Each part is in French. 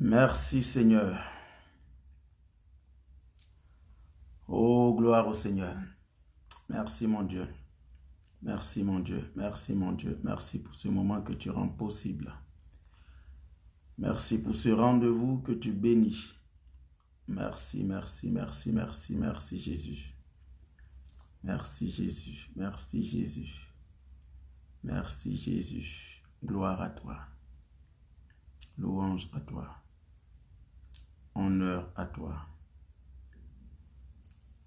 Merci Seigneur. Oh, gloire au Seigneur. Merci mon Dieu. Merci mon Dieu. Merci mon Dieu. Merci pour ce moment que tu rends possible. Merci pour ce rendez-vous que tu bénis. Merci, merci, merci, merci, merci Jésus. Merci Jésus. Merci Jésus. Merci Jésus. Gloire à toi. Louange à toi. Honneur à toi.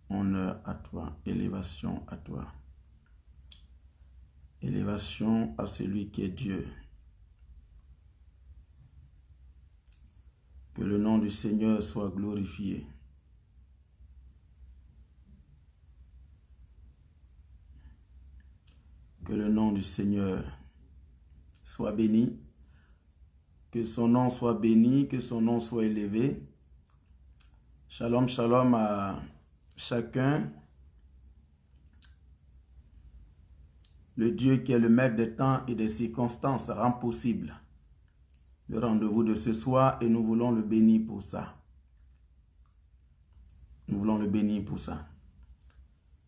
Honneur à toi. Élévation à toi. Élévation à celui qui est Dieu. Que le nom du Seigneur soit glorifié. Que le nom du Seigneur soit béni. Que son nom soit béni, que son nom soit élevé. Shalom, shalom à chacun. Le Dieu qui est le maître des temps et des circonstances rend possible le rendez-vous de ce soir et nous voulons le bénir pour ça. Nous voulons le bénir pour ça.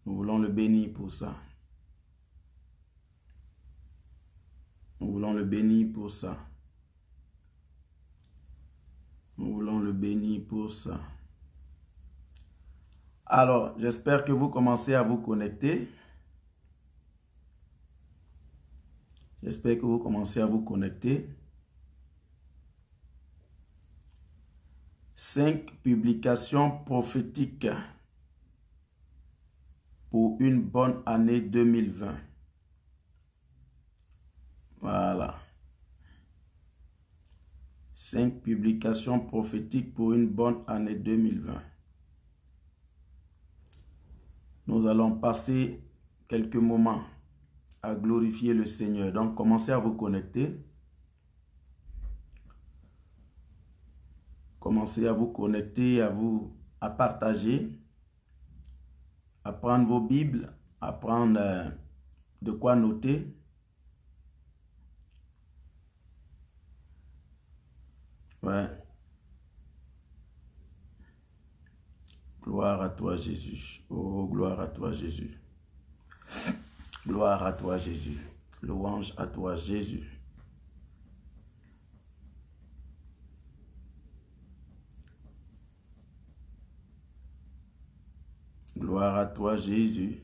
Nous voulons le bénir pour ça. Nous voulons le bénir pour ça. Nous voulons le bénir pour ça. Alors, j'espère que vous commencez à vous connecter. J'espère que vous commencez à vous connecter. 5 publications prophétiques pour une bonne année 2020. Voilà. 5 publications prophétiques pour une bonne année 2020. Nous allons passer quelques moments à glorifier le Seigneur. Donc, commencez à vous connecter. Commencez à vous connecter, à partager, à prendre vos Bibles, à prendre de quoi noter. Ouais. Gloire à toi, Jésus. Oh, gloire à toi, Jésus. Gloire à toi, Jésus. Louange à toi, Jésus. Gloire à toi, Jésus.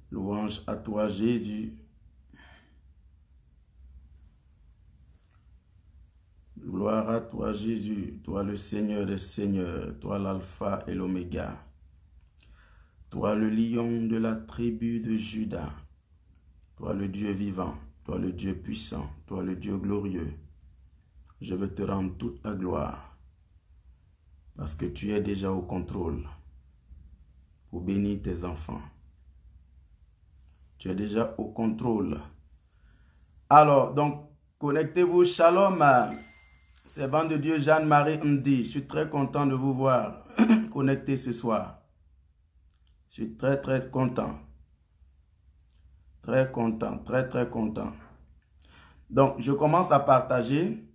Louange à toi, Jésus. Gloire à toi, Jésus. Toi le Seigneur des Seigneurs. Toi l'Alpha et l'Oméga. Toi le lion de la tribu de Juda. Toi le Dieu vivant. Toi le Dieu puissant. Toi le Dieu glorieux. Je veux te rendre toute la gloire. Parce que tu es déjà au contrôle. Pour bénir tes enfants. Tu es déjà au contrôle. Alors, donc, connectez-vous. Shalom. Servant de Dieu, Jeanne-Marie Ndi. Je suis très content de vous voir connecté ce soir. Je suis très, très content. Très content, très, très content. Donc, je commence à partager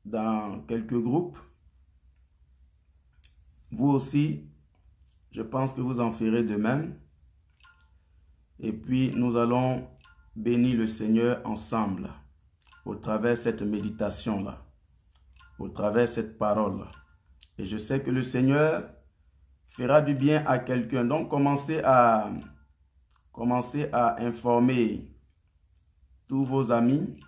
dans quelques groupes. Vous aussi, je pense que vous en ferez de même. Et puis, nous allons bénir le Seigneur ensemble au travers de cette méditation-là, au travers de cette parole. Et je sais que le Seigneur fera du bien à quelqu'un. Donc, commencez à informer tous vos amis.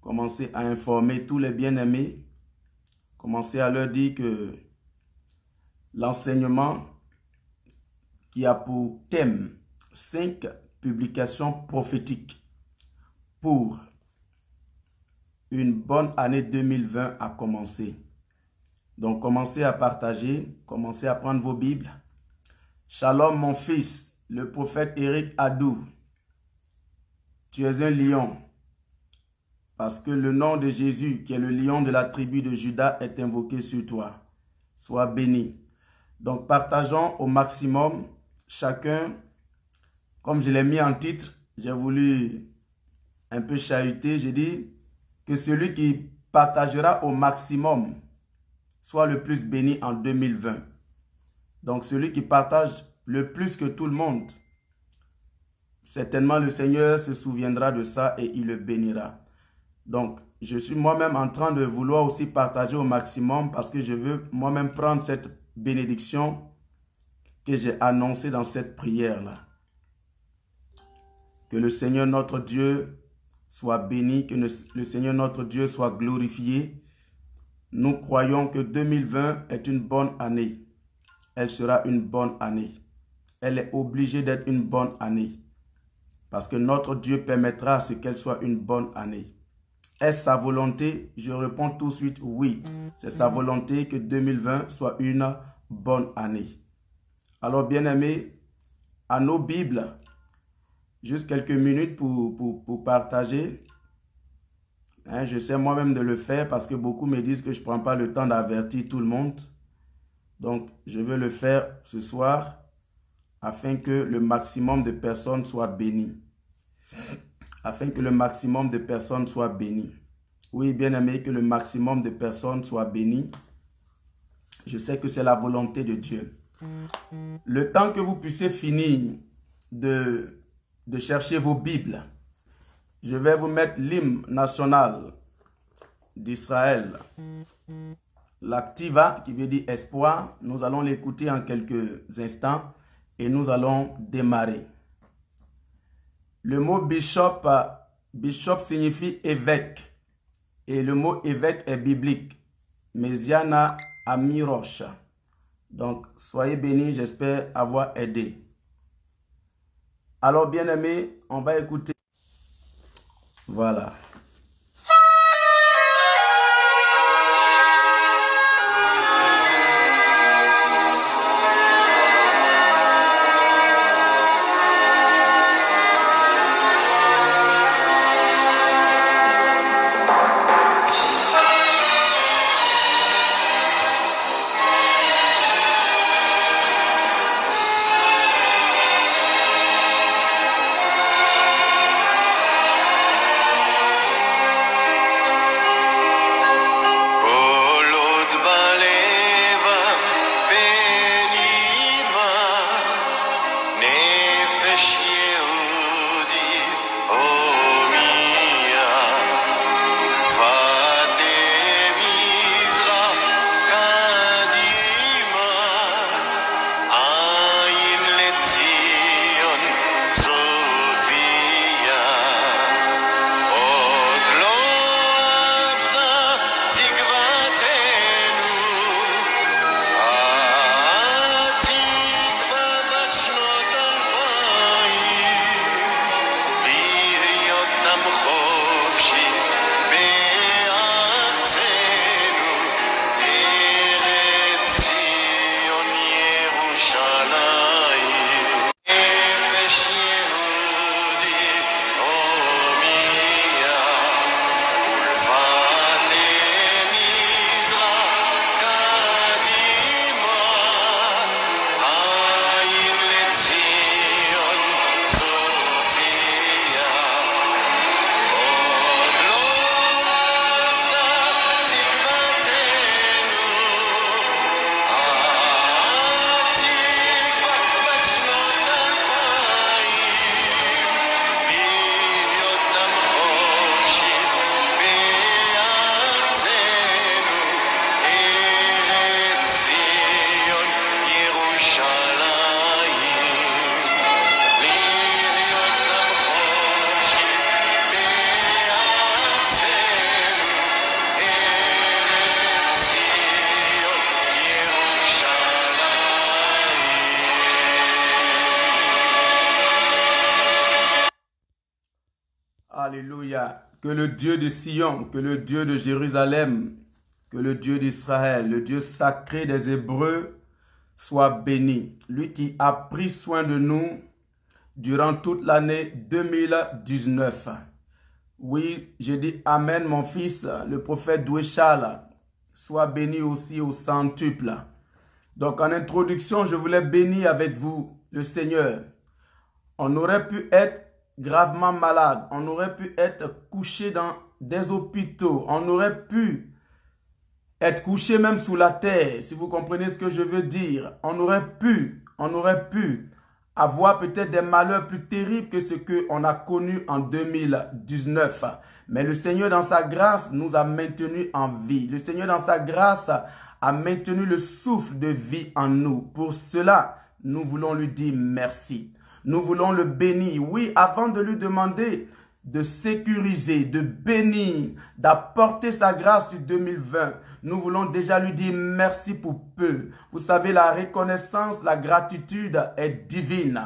Commencez à informer tous les bien-aimés. Commencez à leur dire que l'enseignement qui a pour thème 5 publications prophétiques pour une bonne année 2020 a commencé. Donc, commencez à partager, commencez à prendre vos Bibles. Shalom, mon fils, le prophète Éric Adou. Tu es un lion, parce que le nom de Jésus, qui est le lion de la tribu de Juda, est invoqué sur toi. Sois béni. Donc, partageons au maximum, chacun, comme je l'ai mis en titre, j'ai voulu un peu chahuter, j'ai dit que celui qui partagera au maximum soit le plus béni en 2020. Donc celui qui partage le plus que tout le monde, certainement le Seigneur se souviendra de ça et il le bénira. Donc je suis moi-même en train de vouloir aussi partager au maximum parce que je veux moi-même prendre cette bénédiction que j'ai annoncée dans cette prière-là. Que le Seigneur notre Dieu soit béni, que le Seigneur notre Dieu soit glorifié. Nous croyons que 2020 est une bonne année. Elle sera une bonne année. Elle est obligée d'être une bonne année. Parce que notre Dieu permettra à ce qu'elle soit une bonne année. Est-ce sa volonté? Je réponds tout de suite oui. C'est sa volonté que 2020 soit une bonne année. Alors bien-aimés, à nos Bibles, juste quelques minutes pour partager. J'essaie moi-même de le faire parce que beaucoup me disent que je ne prends pas le temps d'avertir tout le monde. Donc, je veux le faire ce soir afin que le maximum de personnes soient bénies. Afin que le maximum de personnes soient bénies. Oui, bien aimé, que le maximum de personnes soient bénies. Je sais que c'est la volonté de Dieu. Le temps que vous puissiez finir de chercher vos Bibles, je vais vous mettre l'hymne national d'Israël, l'Activa, qui veut dire espoir. Nous allons l'écouter en quelques instants et nous allons démarrer. Le mot bishop signifie évêque et le mot évêque est biblique. Mesiana Amirosh. Donc, soyez bénis, j'espère avoir aidé. Alors, bien aimés, on va écouter. Voilà. Alléluia. Que le Dieu de Sion, que le Dieu de Jérusalem, que le Dieu d'Israël, le Dieu sacré des Hébreux, soit béni. Lui qui a pris soin de nous durant toute l'année 2019. Oui, je dis Amen, mon fils, le prophète Douéchal, soit béni aussi au centuple. Donc en introduction, je voulais bénir avec vous le Seigneur. On aurait pu être gravement malade, on aurait pu être couché des hôpitaux, on aurait pu être couché même sous la terre, si vous comprenez ce que je veux dire. On aurait pu avoir peut-être des malheurs plus terribles que ce qu'on a connu en 2019. Mais le Seigneur dans sa grâce nous a maintenus en vie. Le Seigneur dans sa grâce a maintenu le souffle de vie en nous. Pour cela, nous voulons lui dire merci. Nous voulons le bénir. Oui, avant de lui demander de sécuriser, de bénir, d'apporter sa grâce sur 2020, nous voulons déjà lui dire merci pour peu. Vous savez, la reconnaissance, la gratitude est divine.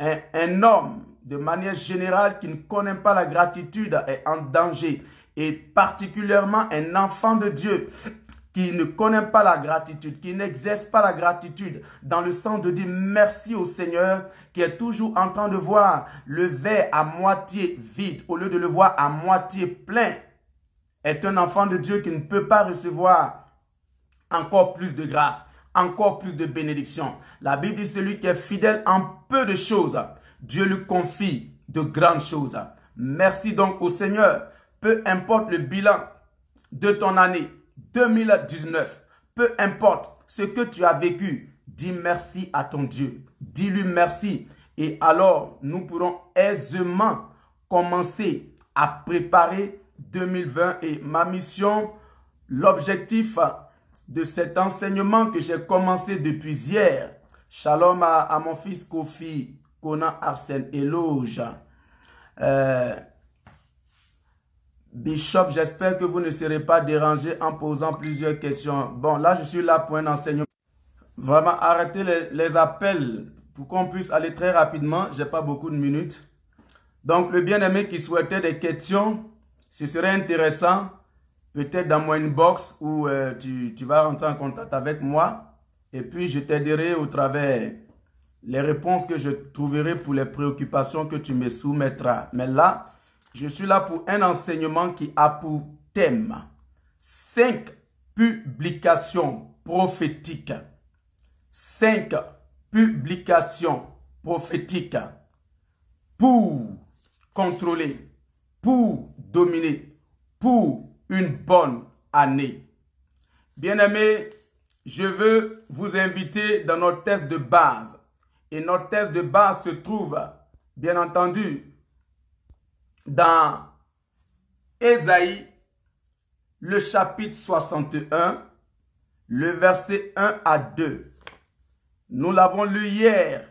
Un homme, de manière générale, qui ne connaît pas la gratitude est en danger. Et particulièrement un enfant de Dieu qui ne connaît pas la gratitude, qui n'exerce pas la gratitude dans le sens de dire merci au Seigneur, qui est toujours en train de voir le verre à moitié vide au lieu de le voir à moitié plein, est un enfant de Dieu qui ne peut pas recevoir encore plus de grâce, encore plus de bénédiction. La Bible dit celui qui est fidèle en peu de choses, Dieu lui confie de grandes choses. Merci donc au Seigneur, peu importe le bilan de ton année 2019, peu importe ce que tu as vécu, dis merci à ton Dieu. Dis-lui merci. Et alors, nous pourrons aisément commencer à préparer 2020. Et ma mission, l'objectif de cet enseignement que j'ai commencé depuis hier. Shalom à mon fils Kofi, Conan Arsène Éloge. Bishop, j'espère que vous ne serez pas dérangé en posant plusieurs questions. Bon, là, je suis là pour un enseignement. Vraiment, arrêtez les appels pour qu'on puisse aller très rapidement. Je n'ai pas beaucoup de minutes. Donc, le bien-aimé qui souhaitait des questions, ce serait intéressant, peut-être dans mon inbox où tu vas rentrer en contact avec moi. Et puis, je t'aiderai au travers les réponses que je trouverai pour les préoccupations que tu me soumettras. Mais là, je suis là pour un enseignement qui a pour thème 5 publications prophétiques. 5 publications prophétiques pour contrôler, pour dominer, pour une bonne année. Bien-aimés, je veux vous inviter dans notre test de base. Et notre test de base se trouve, bien entendu, dans Ésaïe, le chapitre 61, le verset 1 à 2. Nous l'avons lu hier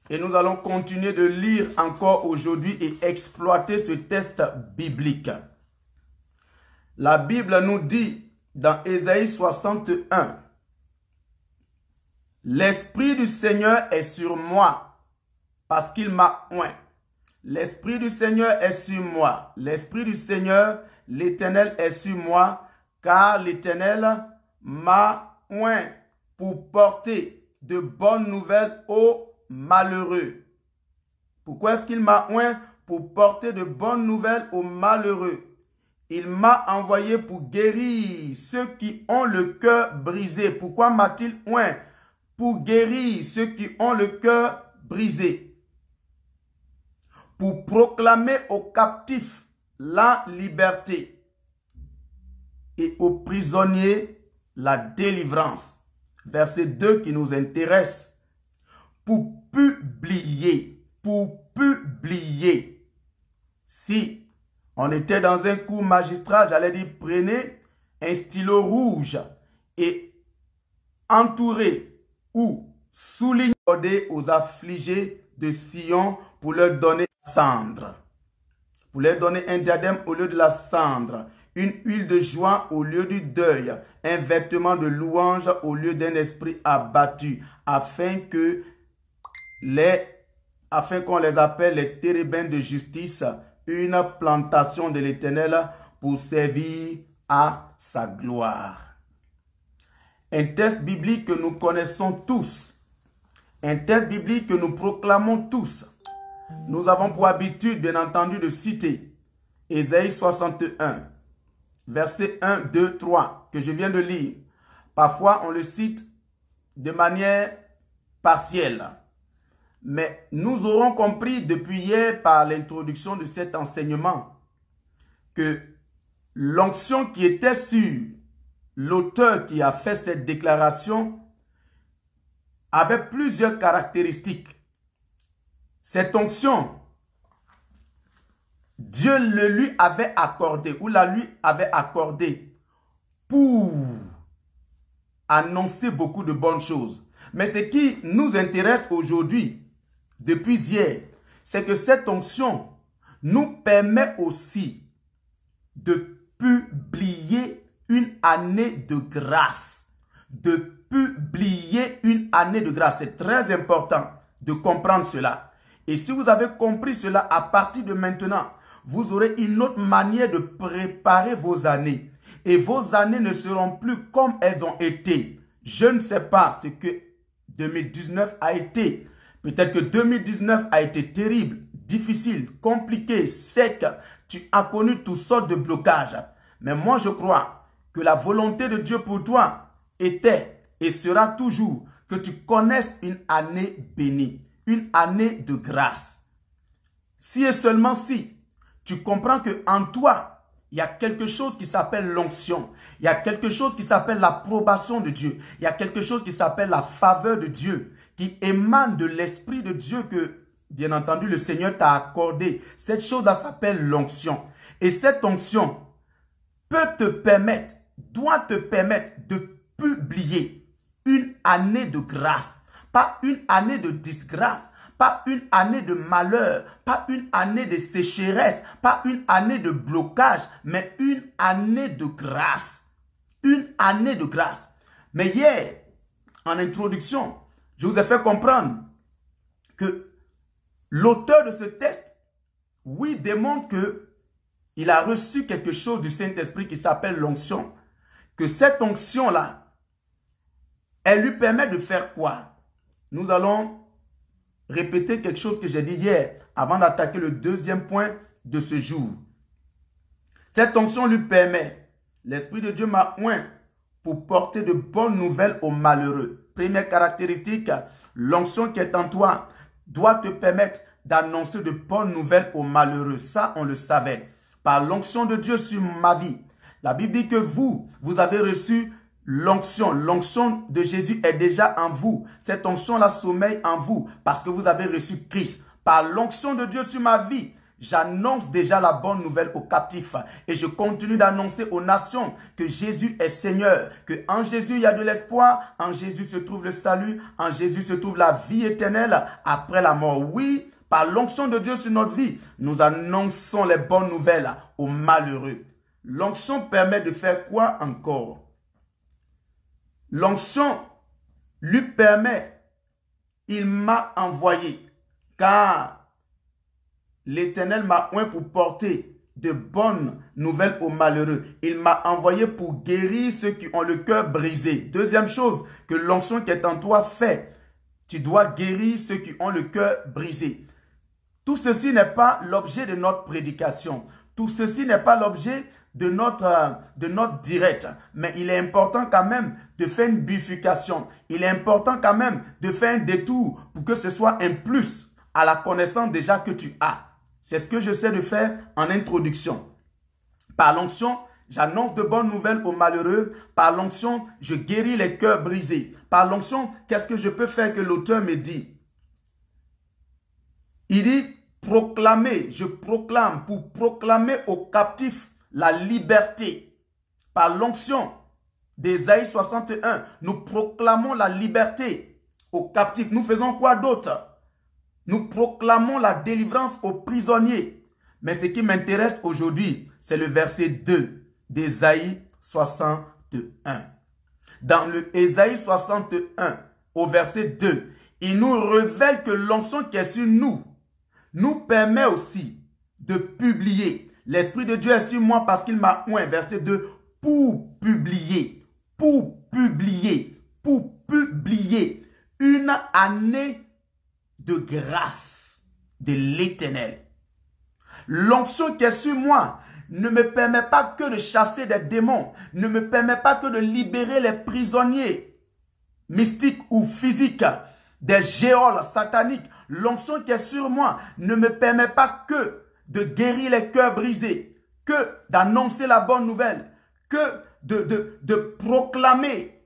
et nous allons continuer de lire encore aujourd'hui et exploiter ce texte biblique. La Bible nous dit dans Ésaïe 61, « L'Esprit du Seigneur est sur moi parce qu'il m'a oint. » L'Esprit du Seigneur est sur moi. L'Esprit du Seigneur, l'Éternel est sur moi, car l'Éternel m'a oint pour porter de bonnes nouvelles aux malheureux. Pourquoi est-ce qu'il m'a oint? Pour porter de bonnes nouvelles aux malheureux. Il m'a envoyé pour guérir ceux qui ont le cœur brisé. Pourquoi m'a-t-il oint? Pour guérir ceux qui ont le cœur brisé. Pour proclamer aux captifs la liberté et aux prisonniers la délivrance. Verset 2 qui nous intéresse. Pour publier. Si on était dans un cours magistral, j'allais dire prenez un stylo rouge et entourez ou soulignez aux affligés de Sion pour leur donner cendre, pour leur donner un diadème au lieu de la cendre, une huile de joie au lieu du deuil, un vêtement de louange au lieu d'un esprit abattu, afin qu'on les appelle les térébins de justice, une plantation de l'Éternel pour servir à sa gloire. Un texte biblique que nous connaissons tous, un texte biblique que nous proclamons tous. Nous avons pour habitude, bien entendu, de citer Ésaïe 61, versets 1, 2, 3, que je viens de lire. Parfois, on le cite de manière partielle. Mais nous aurons compris depuis hier par l'introduction de cet enseignement que l'onction qui était sur l'auteur qui a fait cette déclaration avait plusieurs caractéristiques. Cette onction, Dieu le lui avait accordé ou la lui avait accordé pour annoncer beaucoup de bonnes choses. Mais ce qui nous intéresse aujourd'hui, depuis hier, c'est que cette onction nous permet aussi de publier une année de grâce. De publier une année de grâce. C'est très important de comprendre cela. Et si vous avez compris cela, à partir de maintenant, vous aurez une autre manière de préparer vos années. Et vos années ne seront plus comme elles ont été. Je ne sais pas ce que 2019 a été. Peut-être que 2019 a été terrible, difficile, compliqué, sec. Tu as connu toutes sortes de blocages. Mais moi, je crois que la volonté de Dieu pour toi était et sera toujours que tu connaisses une année bénie, une année de grâce. Si et seulement si tu comprends qu'en toi, il y a quelque chose qui s'appelle l'onction. Il y a quelque chose qui s'appelle l'approbation de Dieu. Il y a quelque chose qui s'appelle la faveur de Dieu, qui émane de l'Esprit de Dieu que, bien entendu, le Seigneur t'a accordé. Cette chose-là s'appelle l'onction. Et cette onction peut te permettre, doit te permettre de publier une année de grâce. Pas une année de disgrâce, pas une année de malheur, pas une année de sécheresse, pas une année de blocage, mais une année de grâce. Une année de grâce. Mais hier, en introduction, je vous ai fait comprendre que l'auteur de ce texte, oui, démontre qu'il a reçu quelque chose du Saint-Esprit qui s'appelle l'onction. Que cette onction-là, elle lui permet de faire quoi? Nous allons répéter quelque chose que j'ai dit hier avant d'attaquer le deuxième point de ce jour. Cette onction lui permet, l'Esprit de Dieu m'a oint pour porter de bonnes nouvelles aux malheureux. Première caractéristique, l'onction qui est en toi doit te permettre d'annoncer de bonnes nouvelles aux malheureux. Ça, on le savait. Par l'onction de Dieu sur ma vie. La Bible dit que vous avez reçu l'onction. L'onction de Jésus est déjà en vous. Cette onction-là sommeille en vous parce que vous avez reçu Christ. Par l'onction de Dieu sur ma vie, j'annonce déjà la bonne nouvelle aux captifs. Et je continue d'annoncer aux nations que Jésus est Seigneur. Que en Jésus, il y a de l'espoir. En Jésus se trouve le salut. En Jésus se trouve la vie éternelle après la mort. Oui, par l'onction de Dieu sur notre vie, nous annonçons les bonnes nouvelles aux malheureux. L'onction permet de faire quoi encore? L'onction lui permet, il m'a envoyé, car l'Éternel m'a oint pour porter de bonnes nouvelles aux malheureux. Il m'a envoyé pour guérir ceux qui ont le cœur brisé. Deuxième chose que l'onction qui est en toi fait, tu dois guérir ceux qui ont le cœur brisé. Tout ceci n'est pas l'objet de notre prédication. Tout ceci n'est pas l'objet de notre direct. Mais il est important quand même de faire une bifurcation. Il est important quand même de faire un détour pour que ce soit un plus à la connaissance déjà que tu as. C'est ce que j'essaie de faire en introduction. Par l'onction, j'annonce de bonnes nouvelles aux malheureux. Par l'onction, je guéris les cœurs brisés. Par l'onction, qu'est-ce que je peux faire que l'auteur me dit? Il dit proclamer, je proclame, pour proclamer aux captifs la liberté. Par l'onction d'Ésaïe 61, nous proclamons la liberté aux captifs. Nous faisons quoi d'autre? Nous proclamons la délivrance aux prisonniers. Mais ce qui m'intéresse aujourd'hui, c'est le verset 2 d'Ésaïe 61. Dans le Ésaïe 61, au verset 2, il nous révèle que l'onction qui est sur nous permet aussi de publier. L'Esprit de Dieu est sur moi parce qu'il m'a oint, verset 2, pour publier une année de grâce de l'Éternel. L'onction qui est sur moi ne me permet pas que de chasser des démons, ne me permet pas que de libérer les prisonniers mystiques ou physiques, des géoles sataniques. L'onction qui est sur moi ne me permet pas que de guérir les cœurs brisés, que d'annoncer la bonne nouvelle, que de proclamer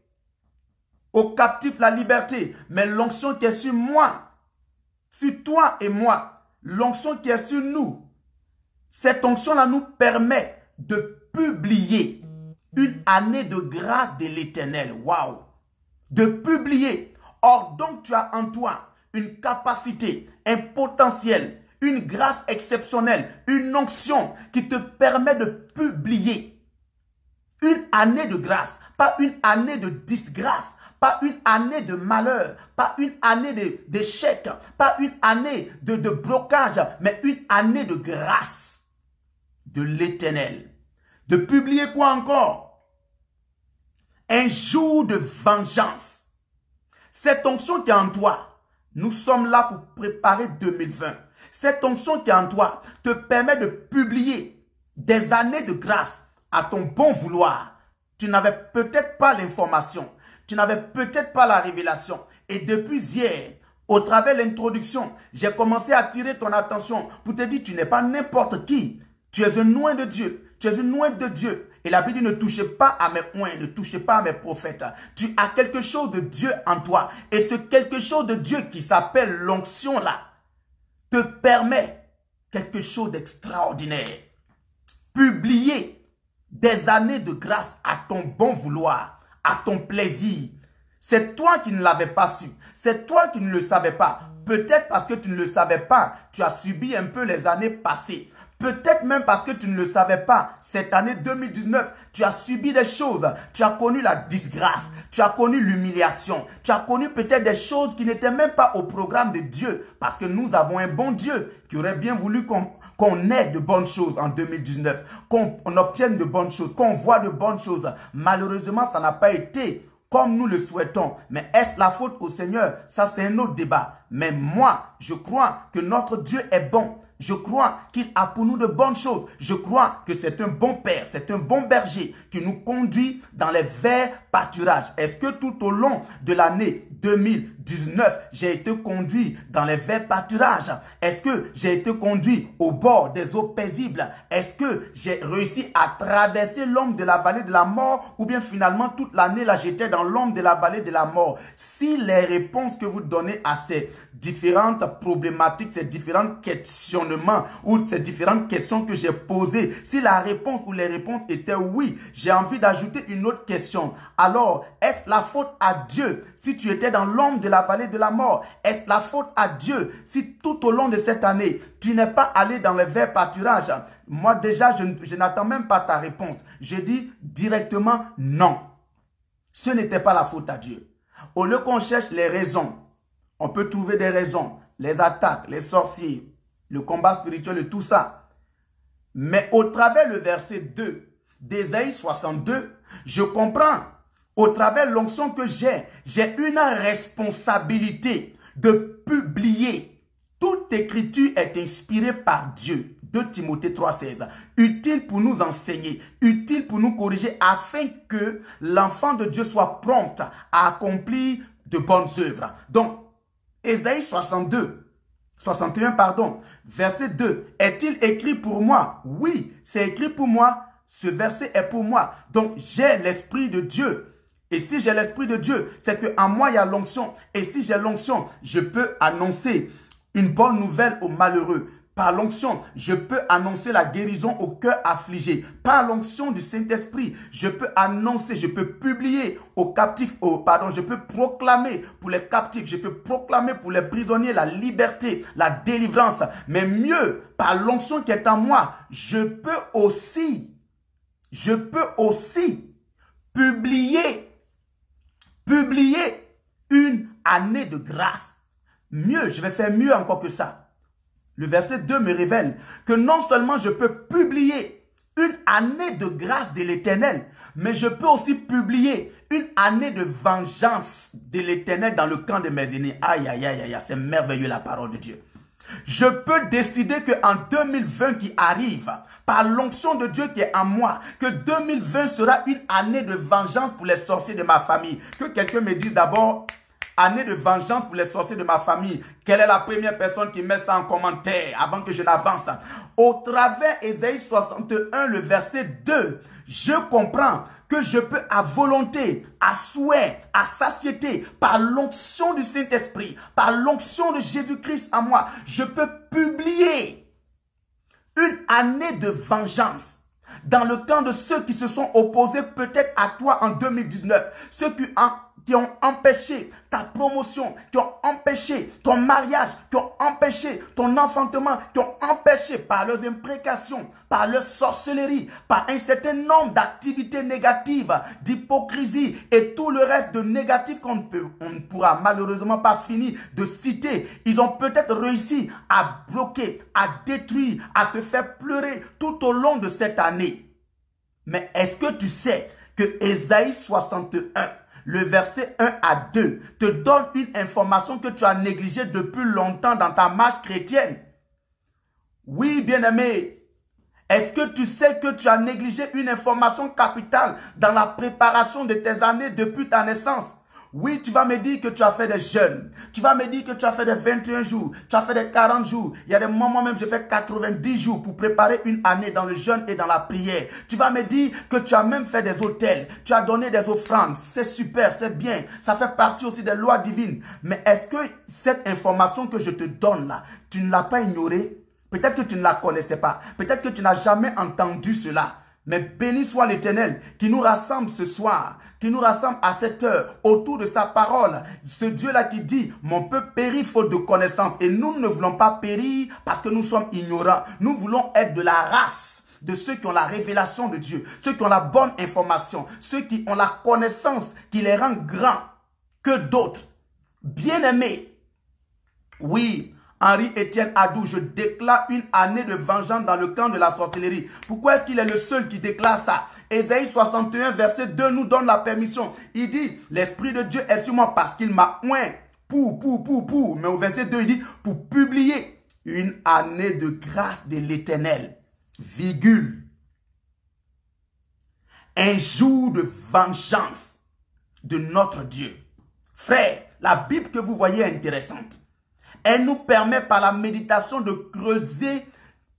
aux captifs la liberté. Mais l'onction qui est sur moi, sur toi et moi, l'onction qui est sur nous, cette onction-là nous permet de publier une année de grâce de l'Éternel. Waouh! De publier. Or, donc, tu as en toi une capacité, un potentiel, une grâce exceptionnelle, une onction qui te permet de publier une année de grâce, pas une année de disgrâce, pas une année de malheur, pas une année d'échec, pas une année de blocage, mais une année de grâce de l'Éternel. De publier quoi encore? Un jour de vengeance. Cette onction qui est en toi, nous sommes là pour préparer 2020. Cette onction qui est en toi te permet de publier des années de grâce à ton bon vouloir. Tu n'avais peut-être pas l'information, tu n'avais peut-être pas la révélation. Et depuis hier, au travers de l'introduction, j'ai commencé à attirer ton attention pour te dire, tu n'es pas n'importe qui. Tu es un oint de Dieu. Tu es une oint de Dieu. Et la Bible dit, ne touchez pas à mes oints, ne touchez pas à mes prophètes. Tu as quelque chose de Dieu en toi. Et ce quelque chose de Dieu qui s'appelle l'onction là, te permet quelque chose d'extraordinaire. Publier des années de grâce à ton bon vouloir, à ton plaisir. C'est toi qui ne l'avais pas su. C'est toi qui ne le savais pas. Peut-être parce que tu ne le savais pas, tu as subi un peu les années passées. Peut-être même parce que tu ne le savais pas, cette année 2019, tu as subi des choses. Tu as connu la disgrâce, tu as connu l'humiliation, tu as connu peut-être des choses qui n'étaient même pas au programme de Dieu. Parce que nous avons un bon Dieu qui aurait bien voulu qu'on ait de bonnes choses en 2019, qu'on obtienne de bonnes choses, qu'on voit de bonnes choses. Malheureusement, ça n'a pas été comme nous le souhaitons. Mais est-ce la faute au Seigneur? Ça, c'est un autre débat. Mais moi, je crois que notre Dieu est bon. Je crois qu'il a pour nous de bonnes choses. Je crois que c'est un bon père, c'est un bon berger qui nous conduit dans les verts pâturages. Est-ce que tout au long de l'année 2019, j'ai été conduit dans les verts pâturages? Est-ce que j'ai été conduit au bord des eaux paisibles? Est-ce que j'ai réussi à traverser l'ombre de la vallée de la mort? Ou bien finalement, toute l'année, là, j'étais dans l'ombre de la vallée de la mort? Si les réponses que vous donnez à ces différentes problématiques, ces différents questionnements ou ces différentes questions que j'ai posées, si la réponse ou les réponses étaient oui, j'ai envie d'ajouter une autre question. Alors, est-ce la faute à Dieu si tu étais dans l'ombre de la vallée de la mort? Est-ce la faute à Dieu si tout au long de cette année, tu n'es pas allé dans les verts pâturages? Moi déjà, je n'attends même pas ta réponse. Je dis directement non. Ce n'était pas la faute à Dieu. Au lieu qu'on cherche les raisons, on peut trouver des raisons, les attaques, les sorciers, le combat spirituel et tout ça. Mais au travers le verset 2 d'Ésaïe 62, je comprends, au travers l'onction que j'ai une responsabilité de publier. Toute écriture est inspirée par Dieu. 2 Timothée 3,16. Utile pour nous enseigner, utile pour nous corriger, afin que l'enfant de Dieu soit prompt à accomplir de bonnes œuvres. Donc, Ésaïe 61, pardon, verset 2. Est-il écrit pour moi? Oui, c'est écrit pour moi. Ce verset est pour moi. Donc, j'ai l'Esprit de Dieu. Et si j'ai l'Esprit de Dieu, c'est qu'en moi, il y a l'onction. Et si j'ai l'onction, je peux annoncer une bonne nouvelle aux malheureux. Par l'onction, je peux annoncer la guérison au cœur affligé. Par l'onction du Saint-Esprit, je peux annoncer, je peux publier aux captifs, je peux proclamer pour les captifs, je peux proclamer pour les prisonniers la liberté, la délivrance. Mais mieux, par l'onction qui est en moi, je peux aussi publier une année de grâce. Mieux, je vais faire mieux encore que ça. Le verset 2 me révèle que non seulement je peux publier une année de grâce de l'Éternel, mais je peux aussi publier une année de vengeance de l'Éternel dans le camp de mes ennemis. Aïe, aïe, aïe, aïe, c'est merveilleux la parole de Dieu. Je peux décider qu'en 2020 qui arrive, par l'onction de Dieu qui est en moi, que 2020 sera une année de vengeance pour les sorciers de ma famille. Que quelqu'un me dise d'abord année de vengeance pour les sorciers de ma famille. Quelle est la première personne qui met ça en commentaire avant que je n'avance? Au travers Ésaïe 61, le verset 2, je comprends que je peux à volonté, à souhait, à satiété, par l'onction du Saint-Esprit, par l'onction de Jésus-Christ en moi, je peux publier une année de vengeance dans le camp de ceux qui se sont opposés peut-être à toi en 2019, ceux qui ont empêché ta promotion, qui ont empêché ton mariage, qui ont empêché ton enfantement, qui ont empêché par leurs imprécations, par leur sorcellerie, par un certain nombre d'activités négatives, d'hypocrisie et tout le reste de négatif qu'on ne pourra malheureusement pas finir de citer. Ils ont peut-être réussi à bloquer, à détruire, à te faire pleurer tout au long de cette année. Mais est-ce que tu sais que Ésaïe 61, le verset 1 à 2, te donne une information que tu as négligée depuis longtemps dans ta marche chrétienne? Oui, bien-aimé. Est-ce que tu sais que tu as négligé une information capitale dans la préparation de tes années depuis ta naissance? Oui, tu vas me dire que tu as fait des jeûnes. Tu vas me dire que tu as fait des 21 jours. Tu as fait des 40 jours. Il y a des moments même, j'ai fait 90 jours pour préparer une année dans le jeûne et dans la prière. Tu vas me dire que tu as même fait des autels. Tu as donné des offrandes. C'est super, c'est bien. Ça fait partie aussi des lois divines. Mais est-ce que cette information que je te donne là, tu ne l'as pas ignorée? Peut-être que tu ne la connaissais pas. Peut-être que tu n'as jamais entendu cela. Mais béni soit l'Éternel qui nous rassemble ce soir, qui nous rassemble à cette heure autour de sa parole. Ce Dieu-là qui dit, mon peuple périt faute de connaissance. Et nous ne voulons pas périr parce que nous sommes ignorants. Nous voulons être de la race de ceux qui ont la révélation de Dieu, ceux qui ont la bonne information, ceux qui ont la connaissance qui les rend grands que d'autres. Bien-aimés, oui, Henri-Étienne Adou, je déclare une année de vengeance dans le camp de la sorcellerie. Pourquoi est-ce qu'il est le seul qui déclare ça? Ésaïe 61, verset 2 nous donne la permission. Il dit, l'Esprit de Dieu est sur moi parce qu'il m'a oint pour. Mais au verset 2, il dit, pour publier une année de grâce de l'Éternel. Virgule. Un jour de vengeance de notre Dieu. Frère, la Bible que vous voyez est intéressante. Elle nous permet par la méditation de creuser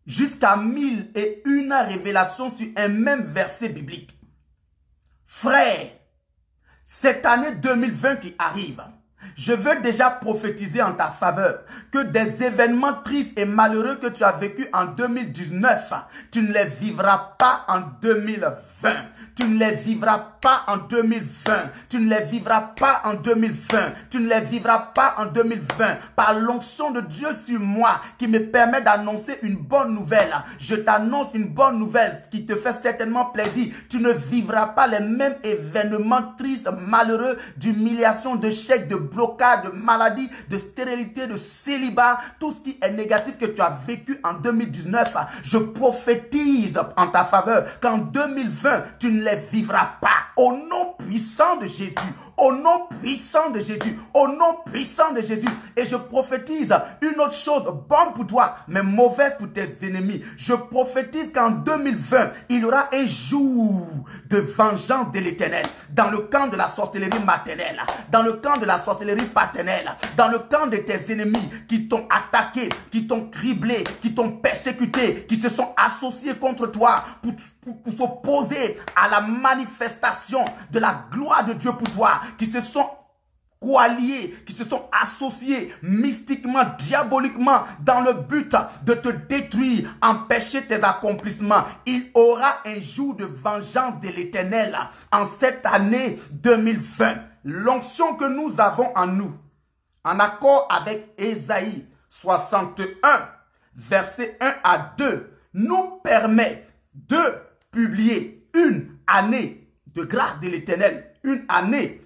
jusqu'à 1001 révélations sur un même verset biblique. Frère, cette année 2020 qui arrive, je veux déjà prophétiser en ta faveur que des événements tristes et malheureux que tu as vécus en 2019, tu ne les vivras pas en 2020. Tu ne les vivras pas en 2020. Tu ne les vivras pas en 2020. Tu ne les vivras pas en 2020. Par l'onction de Dieu sur moi qui me permet d'annoncer une bonne nouvelle. Je t'annonce une bonne nouvelle qui te fait certainement plaisir. Tu ne vivras pas les mêmes événements tristes, malheureux, d'humiliation, de chèques, de blocage, de maladie, de stérilité, de célibat. Tout ce qui est négatif que tu as vécu en 2019, je prophétise en ta faveur qu'en 2020, tu ne les vivras pas. Au nom puissant de Jésus. Au nom puissant de Jésus. Au nom puissant de Jésus. Et je prophétise une autre chose bonne pour toi, mais mauvaise pour tes ennemis. Je prophétise qu'en 2020, il y aura un jour de vengeance de l'Éternel. Dans le camp de la sorcellerie maternelle. Dans le camp de la sorcellerie paternelle. Dans le camp de tes ennemis qui t'ont attaqué, qui t'ont criblé, qui t'ont persécuté, qui se sont associés contre toi pour s'opposer à la manifestation de la gloire de Dieu pour toi, qui se sont coalliés, qui se sont associés mystiquement, diaboliquement, dans le but de te détruire, empêcher tes accomplissements. Il aura un jour de vengeance de l'Éternel en cette année 2020. L'onction que nous avons en nous, en accord avec Ésaïe 61, versets 1 à 2, nous permet de publier une année de grâce de l'Éternel. Une année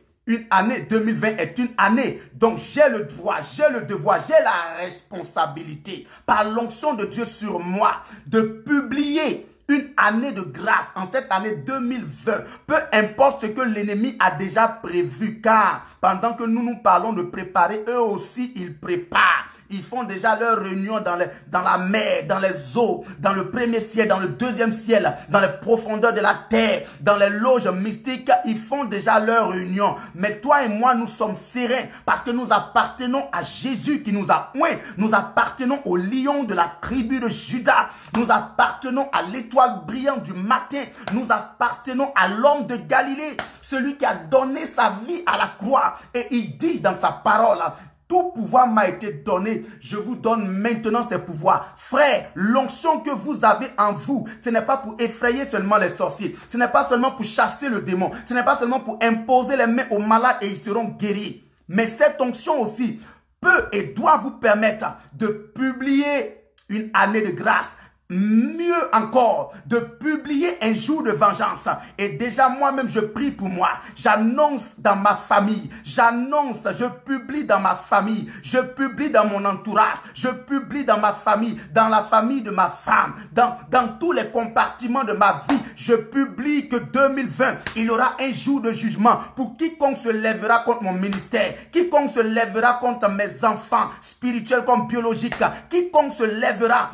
2020 est une année. Donc j'ai le droit, j'ai le devoir, j'ai la responsabilité, par l'onction de Dieu sur moi, de publier une année de grâce en cette année 2020. Peu importe ce que l'ennemi a déjà prévu, car pendant que nous nous parlons de préparer, eux aussi ils préparent. Ils font déjà leur réunion dans la mer, dans les eaux, dans le premier ciel, dans le deuxième ciel, dans les profondeurs de la terre, dans les loges mystiques. Ils font déjà leur réunion. Mais toi et moi, nous sommes sereins parce que nous appartenons à Jésus qui nous a oints. Nous appartenons au lion de la tribu de Juda. Nous appartenons à l'étoile brillante du matin. Nous appartenons à l'homme de Galilée, celui qui a donné sa vie à la croix. Et il dit dans sa parole, tout pouvoir m'a été donné. Je vous donne maintenant ces pouvoirs. Frère, l'onction que vous avez en vous, ce n'est pas pour effrayer seulement les sorciers. Ce n'est pas seulement pour chasser le démon. Ce n'est pas seulement pour imposer les mains aux malades et ils seront guéris. Mais cette onction aussi peut et doit vous permettre de publier une année de grâce. Mieux encore, de publier un jour de vengeance. Et déjà moi-même je prie pour moi. J'annonce dans ma famille. J'annonce, je publie dans ma famille. Je publie dans mon entourage. Je publie dans ma famille. Dans la famille de ma femme. Dans tous les compartiments de ma vie. Je publie que 2020, il y aura un jour de jugement pour quiconque se lèvera contre mon ministère. Quiconque se lèvera contre mes enfants, spirituels comme biologiques. Quiconque se lèvera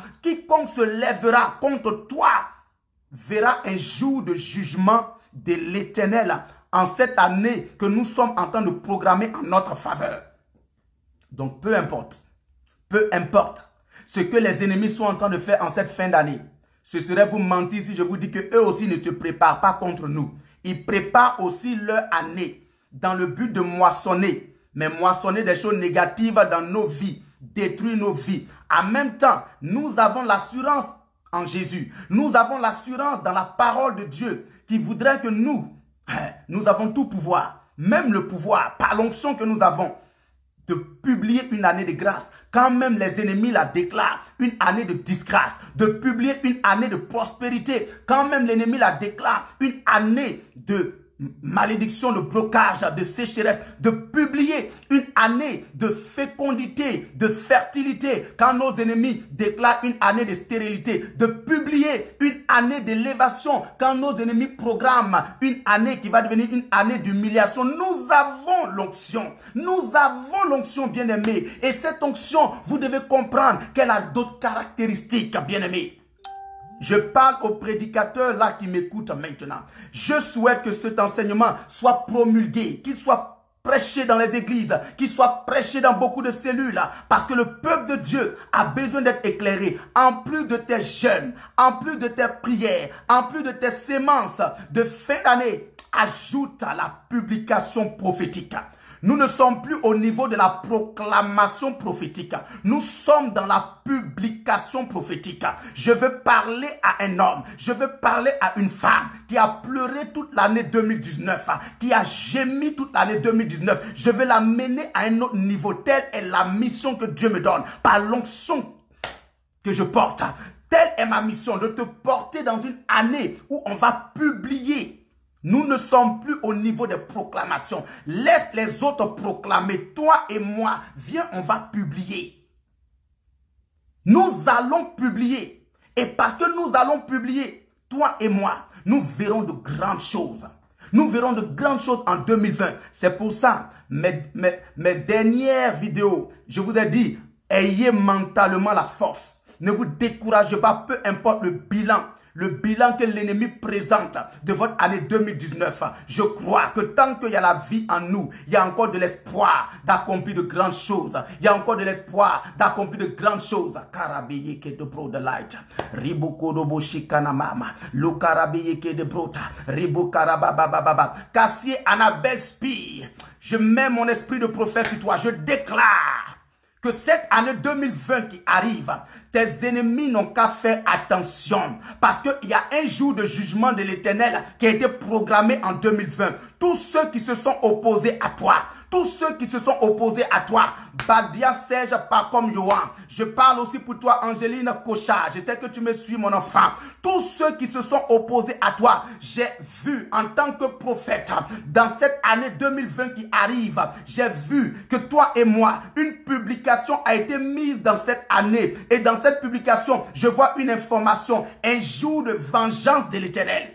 contre toi verra un jour de jugement de l'Éternel en cette année que nous sommes en train de programmer en notre faveur. Donc peu importe ce que les ennemis sont en train de faire en cette fin d'année, ce serait vous mentir si je vous dis que eux aussi ne se préparent pas contre nous. Ils préparent aussi leur année dans le but de moissonner, mais moissonner des choses négatives dans nos vies, détruire nos vies. En même temps, nous avons l'assurance en Jésus. Nous avons l'assurance dans la parole de Dieu qui voudrait que nous avons tout pouvoir, même le pouvoir, par l'onction que nous avons, de publier une année de grâce, quand même les ennemis la déclarent, une année de disgrâce, de publier une année de prospérité, quand même l'ennemi la déclare, une année de malédiction, de blocage, de sécheresse, de publier une année de fécondité, de fertilité, quand nos ennemis déclarent une année de stérilité, de publier une année d'élévation, quand nos ennemis programment une année qui va devenir une année d'humiliation. Nous avons l'onction, bien-aimés, et cette onction, vous devez comprendre qu'elle a d'autres caractéristiques, bien-aimés. Je parle aux prédicateurs là qui m'écoutent maintenant. Je souhaite que cet enseignement soit promulgué, qu'il soit prêché dans les églises, qu'il soit prêché dans beaucoup de cellules, parce que le peuple de Dieu a besoin d'être éclairé. En plus de tes jeûnes, en plus de tes prières, en plus de tes sémences de fin d'année, ajoute à la publication prophétique. Nous ne sommes plus au niveau de la proclamation prophétique. Nous sommes dans la publication prophétique. Je veux parler à un homme, je veux parler à une femme qui a pleuré toute l'année 2019, qui a gémi toute l'année 2019. Je veux l'amener à un autre niveau. Telle est la mission que Dieu me donne par l'onction que je porte. Telle est ma mission, de te porter dans une année où on va publier. Nous ne sommes plus au niveau des proclamations. Laisse les autres proclamer. Toi et moi, viens, on va publier. Nous allons publier. Et parce que nous allons publier, toi et moi, nous verrons de grandes choses. Nous verrons de grandes choses en 2020. C'est pour ça, mes dernières vidéos, je vous ai dit, ayez mentalement la force. Ne vous découragez pas, peu importe le bilan. Le bilan que l'ennemi présente de votre année 2019, je crois que tant qu'il y a la vie en nous, il y a encore de l'espoir d'accomplir de grandes choses. Il y a encore de l'espoir d'accomplir de grandes choses. Karabeye ke de bro de light. Ribo kodobo shikana mama. Lo karabeye ke de brota. Ribo karababababa. Cassier Annabelle Spire. Je mets mon esprit de prophète sur toi. Je déclare que cette année 2020 qui arrive, tes ennemis n'ont qu'à faire attention. Parce qu'il y a un jour de jugement de l'Éternel qui a été programmé en 2020. Tous ceux qui se sont opposés à toi, tous ceux qui se sont opposés à toi, Badia Serge, pas comme Johan. Je parle aussi pour toi, Angéline Cochard. Je sais que tu me suis, mon enfant. Tous ceux qui se sont opposés à toi, j'ai vu en tant que prophète, dans cette année 2020 qui arrive, j'ai vu que toi et moi, une publication a été mise dans cette année. Et dans cette publication, je vois une information, un jour de vengeance de l'Éternel.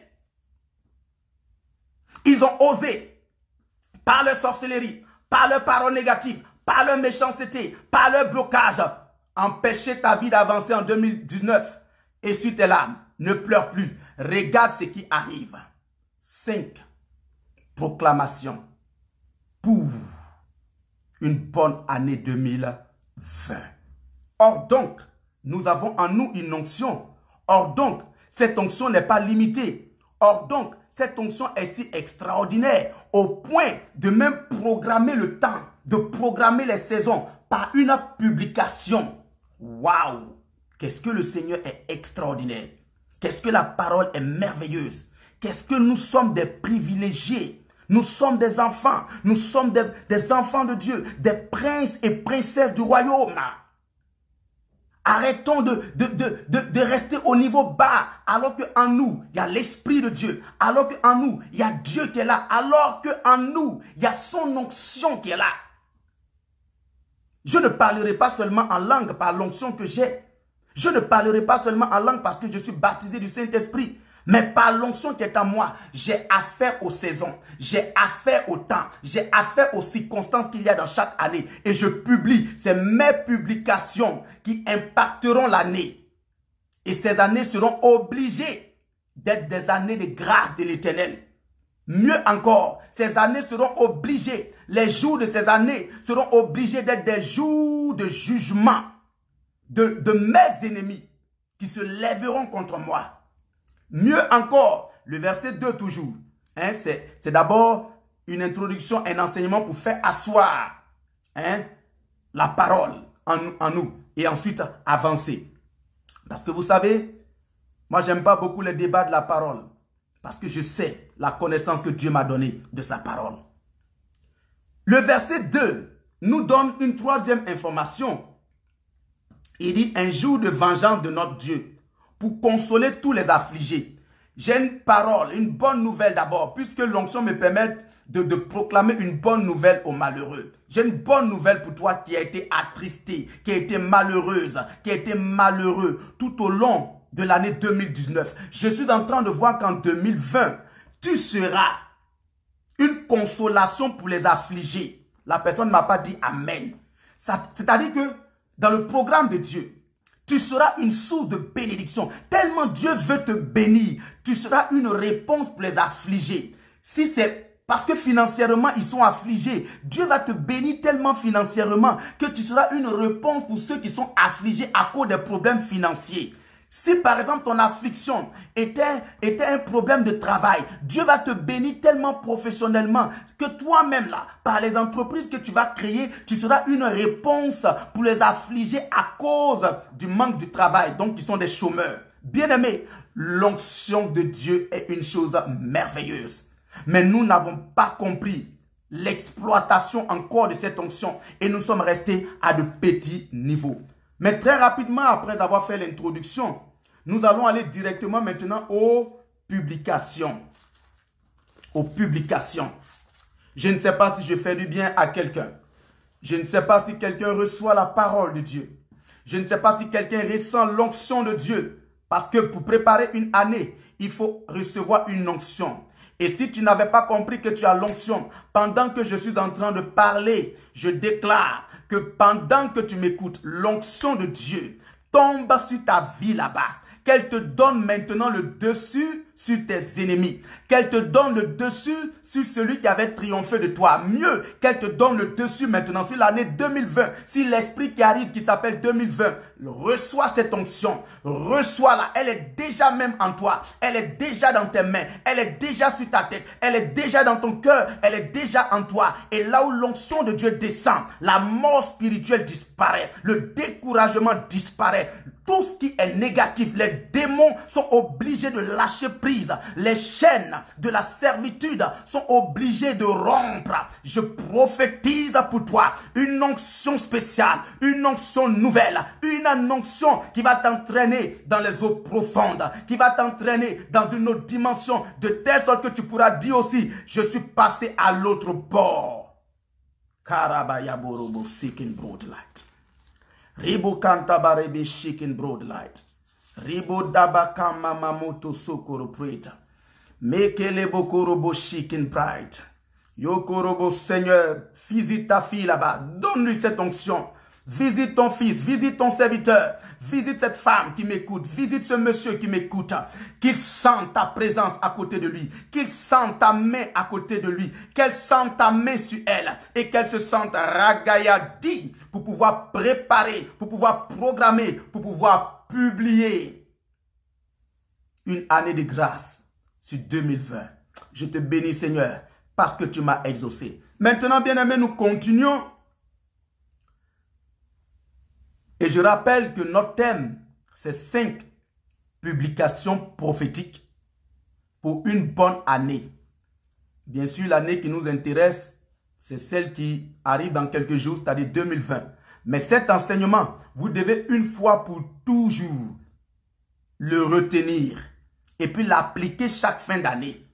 Ils ont osé, par leur sorcellerie, par leurs paroles négatives, par leur méchanceté, par leur blocage, empêcher ta vie d'avancer en 2019. Essuie tes larmes, ne pleure plus. Regarde ce qui arrive. 5 proclamations pour une bonne année 2020. Or donc, nous avons en nous une onction. Or donc, cette onction n'est pas limitée. Or donc, cette onction est si extraordinaire au point de même programmer le temps, de programmer les saisons par une publication. Waouh! Qu'est-ce que le Seigneur est extraordinaire. Qu'est-ce que la parole est merveilleuse. Qu'est-ce que nous sommes des privilégiés. Nous sommes des enfants. Nous sommes des enfants de Dieu. Des princes et princesses du royaume. Arrêtons de rester au niveau bas alors qu'en nous, il y a l'Esprit de Dieu. Alors qu'en nous, il y a Dieu qui est là. Alors qu'en nous, il y a son onction qui est là. Je ne parlerai pas seulement en langue par l'onction que j'ai. Je ne parlerai pas seulement en langue parce que je suis baptisé du Saint-Esprit. Mais par l'onction qui est en moi, j'ai affaire aux saisons, j'ai affaire au temps, j'ai affaire aux circonstances qu'il y a dans chaque année. Et je publie, c'est mes publications qui impacteront l'année. Et ces années seront obligées d'être des années de grâce de l'Éternel. Mieux encore, ces années seront obligées, les jours de ces années seront obligés d'être des jours de jugement de mes ennemis qui se lèveront contre moi. Mieux encore, le verset 2 toujours, hein, c'est d'abord une introduction, un enseignement pour faire asseoir la parole en nous et ensuite avancer. Parce que vous savez, moi j'aime pas beaucoup les débats de la parole parce que je sais la connaissance que Dieu m'a donnée de sa parole. Le verset 2 nous donne une troisième information. Il dit un jour de vengeance de notre Dieu pour consoler tous les affligés. J'ai une parole, une bonne nouvelle d'abord, puisque l'onction me permet de proclamer une bonne nouvelle aux malheureux. J'ai une bonne nouvelle pour toi qui a été attristé, qui a été malheureuse, qui a été malheureux tout au long de l'année 2019. Je suis en train de voir qu'en 2020, tu seras une consolation pour les affligés. La personne ne m'a pas dit Amen. C'est-à-dire que dans le programme de Dieu, tu seras une source de bénédiction. Tellement Dieu veut te bénir, tu seras une réponse pour les affligés. Si c'est parce que financièrement, ils sont affligés, Dieu va te bénir tellement financièrement que tu seras une réponse pour ceux qui sont affligés à cause des problèmes financiers. Si par exemple ton affliction était un problème de travail, Dieu va te bénir tellement professionnellement que toi-même là, par les entreprises que tu vas créer, tu seras une réponse pour les affligés à cause du manque du travail, donc qui sont des chômeurs. Bien-aimés, l'onction de Dieu est une chose merveilleuse. Mais nous n'avons pas compris l'exploitation encore de cette onction et nous sommes restés à de petits niveaux. Mais très rapidement, après avoir fait l'introduction, nous allons aller directement maintenant aux publications. Aux publications. Je ne sais pas si je fais du bien à quelqu'un. Je ne sais pas si quelqu'un reçoit la parole de Dieu. Je ne sais pas si quelqu'un ressent l'onction de Dieu. Parce que pour préparer une année, il faut recevoir une onction. Et si tu n'avais pas compris que tu as l'onction, pendant que je suis en train de parler, je déclare que pendant que tu m'écoutes, l'onction de Dieu tombe sur ta vie là-bas. Qu'elle te donne maintenant le dessus sur tes ennemis. Qu'elle te donne le dessus sur celui qui avait triomphé de toi. Mieux, qu'elle te donne le dessus maintenant sur l'année 2020. Si l'esprit qui arrive, qui s'appelle 2020, reçoit cette onction. Reçois-la. Elle est déjà même en toi. Elle est déjà dans tes mains. Elle est déjà sur ta tête. Elle est déjà dans ton cœur. Elle est déjà en toi. Et là où l'onction de Dieu descend, la mort spirituelle disparaît. Le découragement disparaît. Tout ce qui est négatif, les démons sont obligés de lâcher prise. Les chaînes de la servitude sont obligées de rompre. Je prophétise pour toi une onction spéciale, une onction nouvelle, une onction qui va t'entraîner dans les eaux profondes, qui va t'entraîner dans une autre dimension, de telle sorte que tu pourras dire aussi, je suis passé à l'autre bord. Karabayaborobo seeking broad light. Ribo kantabarebe shaking broad light. Ribo dabakama mamoto sokoro preta. Mekele bokorobo shaking bright. Yokorobo, Seigneur, visite ta fille là-bas. Donne-lui cette onction. Visite ton fils, visite ton serviteur, visite cette femme qui m'écoute, visite ce monsieur qui m'écoute, qu'il sente ta présence à côté de lui, qu'il sente ta main à côté de lui, qu'elle sente ta main sur elle et qu'elle se sente ragayadi pour pouvoir préparer, pour pouvoir programmer, pour pouvoir publier une année de grâce sur 2020. Je te bénis, Seigneur, parce que tu m'as exaucé. Maintenant, bien-aimés, nous continuons. Et je rappelle que notre thème, c'est 5 publications prophétiques pour une bonne année. Bien sûr, l'année qui nous intéresse, c'est celle qui arrive dans quelques jours, c'est-à-dire 2020. Mais cet enseignement, vous devez une fois pour toujours le retenir et puis l'appliquer chaque fin d'année.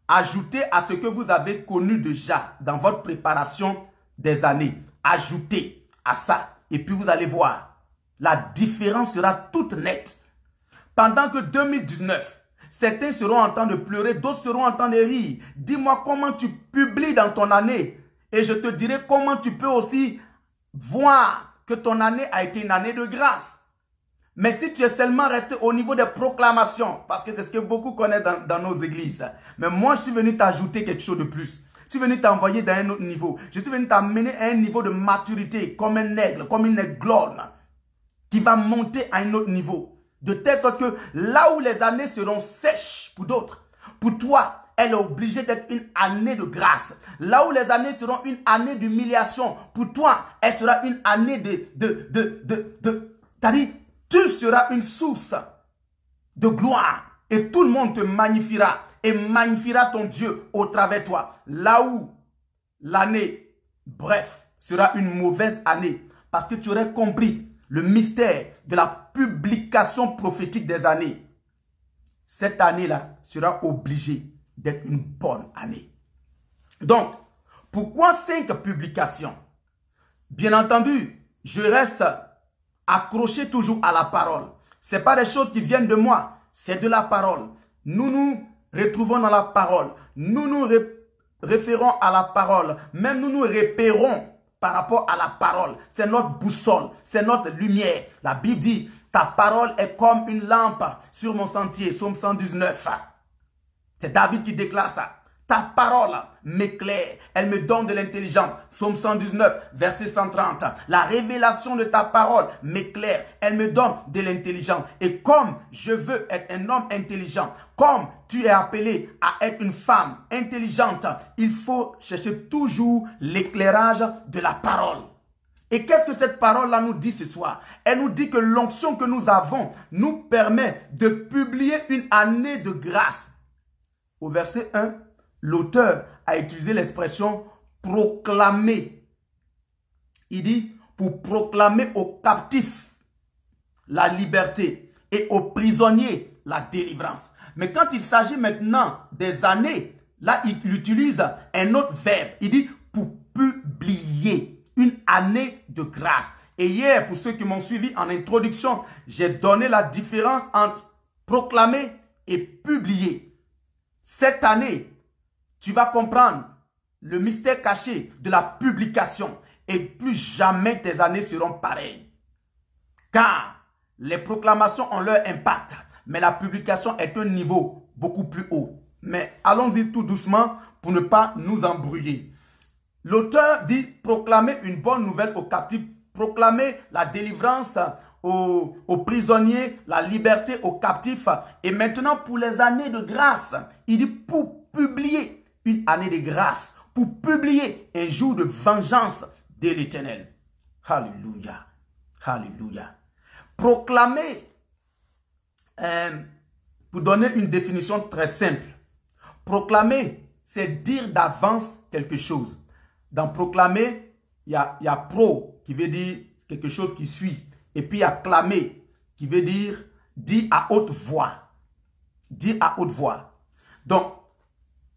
Ajoutez à ce que vous avez connu déjà dans votre préparation des années. Ajoutez à ça. Et puis vous allez voir, la différence sera toute nette. Pendant que 2019, certains seront en train de pleurer, d'autres seront en train de rire. Dis-moi comment tu publies dans ton année. Et je te dirai comment tu peux aussi voir que ton année a été une année de grâce. Mais si tu es seulement resté au niveau des proclamations, parce que c'est ce que beaucoup connaissent dans nos églises. Mais moi, je suis venu t'ajouter quelque chose de plus. Je suis venu t'envoyer dans un autre niveau. Je suis venu t'amener à un niveau de maturité, comme un aigle, comme une aiglone, qui va monter à un autre niveau. De telle sorte que là où les années seront sèches pour d'autres, pour toi, elle est obligée d'être une année de grâce. Là où les années seront une année d'humiliation, pour toi, elle sera une année c'est-à-dire, tu seras une source de gloire et tout le monde te magnifiera. Et magnifiera ton Dieu au travers de toi. Là où l'année, bref, sera une mauvaise année. Parce que tu aurais compris le mystère de la publication prophétique des années. Cette année-là sera obligée d'être une bonne année. Donc, pourquoi 5 publications? Bien entendu, je reste accroché toujours à la parole. Ce n'est pas des choses qui viennent de moi, c'est de la parole. Nous retrouvons dans la parole. Nous nous référons à la parole. Même nous nous repérons par rapport à la parole. C'est notre boussole. C'est notre lumière. La Bible dit, ta parole est comme une lampe sur mon sentier. Psaume 119. C'est David qui déclare ça. Ta parole m'éclaire, elle me donne de l'intelligence. Psaume 119, verset 130. La révélation de ta parole m'éclaire, elle me donne de l'intelligence. Et comme je veux être un homme intelligent, comme tu es appelé à être une femme intelligente, il faut chercher toujours l'éclairage de la parole. Et qu'est-ce que cette parole-là nous dit ce soir? Elle nous dit que l'onction que nous avons nous permet de publier une année de grâce. Au verset 1, l'auteur a utilisé l'expression proclamer. Il dit pour proclamer aux captifs la liberté et aux prisonniers la délivrance. Mais quand il s'agit maintenant des années, là il utilise un autre verbe. Il dit pour publier une année de grâce. Et hier, pour ceux qui m'ont suivi en introduction, j'ai donné la différence entre proclamer et publier. Cette année, tu vas comprendre le mystère caché de la publication et plus jamais tes années seront pareilles. Car les proclamations ont leur impact, mais la publication est un niveau beaucoup plus haut. Mais allons-y tout doucement pour ne pas nous embrouiller. L'auteur dit proclamer une bonne nouvelle aux captifs, proclamer la délivrance aux prisonniers, la liberté aux captifs. Et maintenant pour les années de grâce, il dit pour publier une année de grâce, pour publier un jour de vengeance de l'Éternel. Alléluia. Alléluia. Proclamer, pour donner une définition très simple, proclamer, c'est dire d'avance quelque chose. Dans proclamer, il y a pro qui veut dire quelque chose qui suit. Et puis il y a clamer qui veut dire à haute voix. Dire à haute voix. Donc,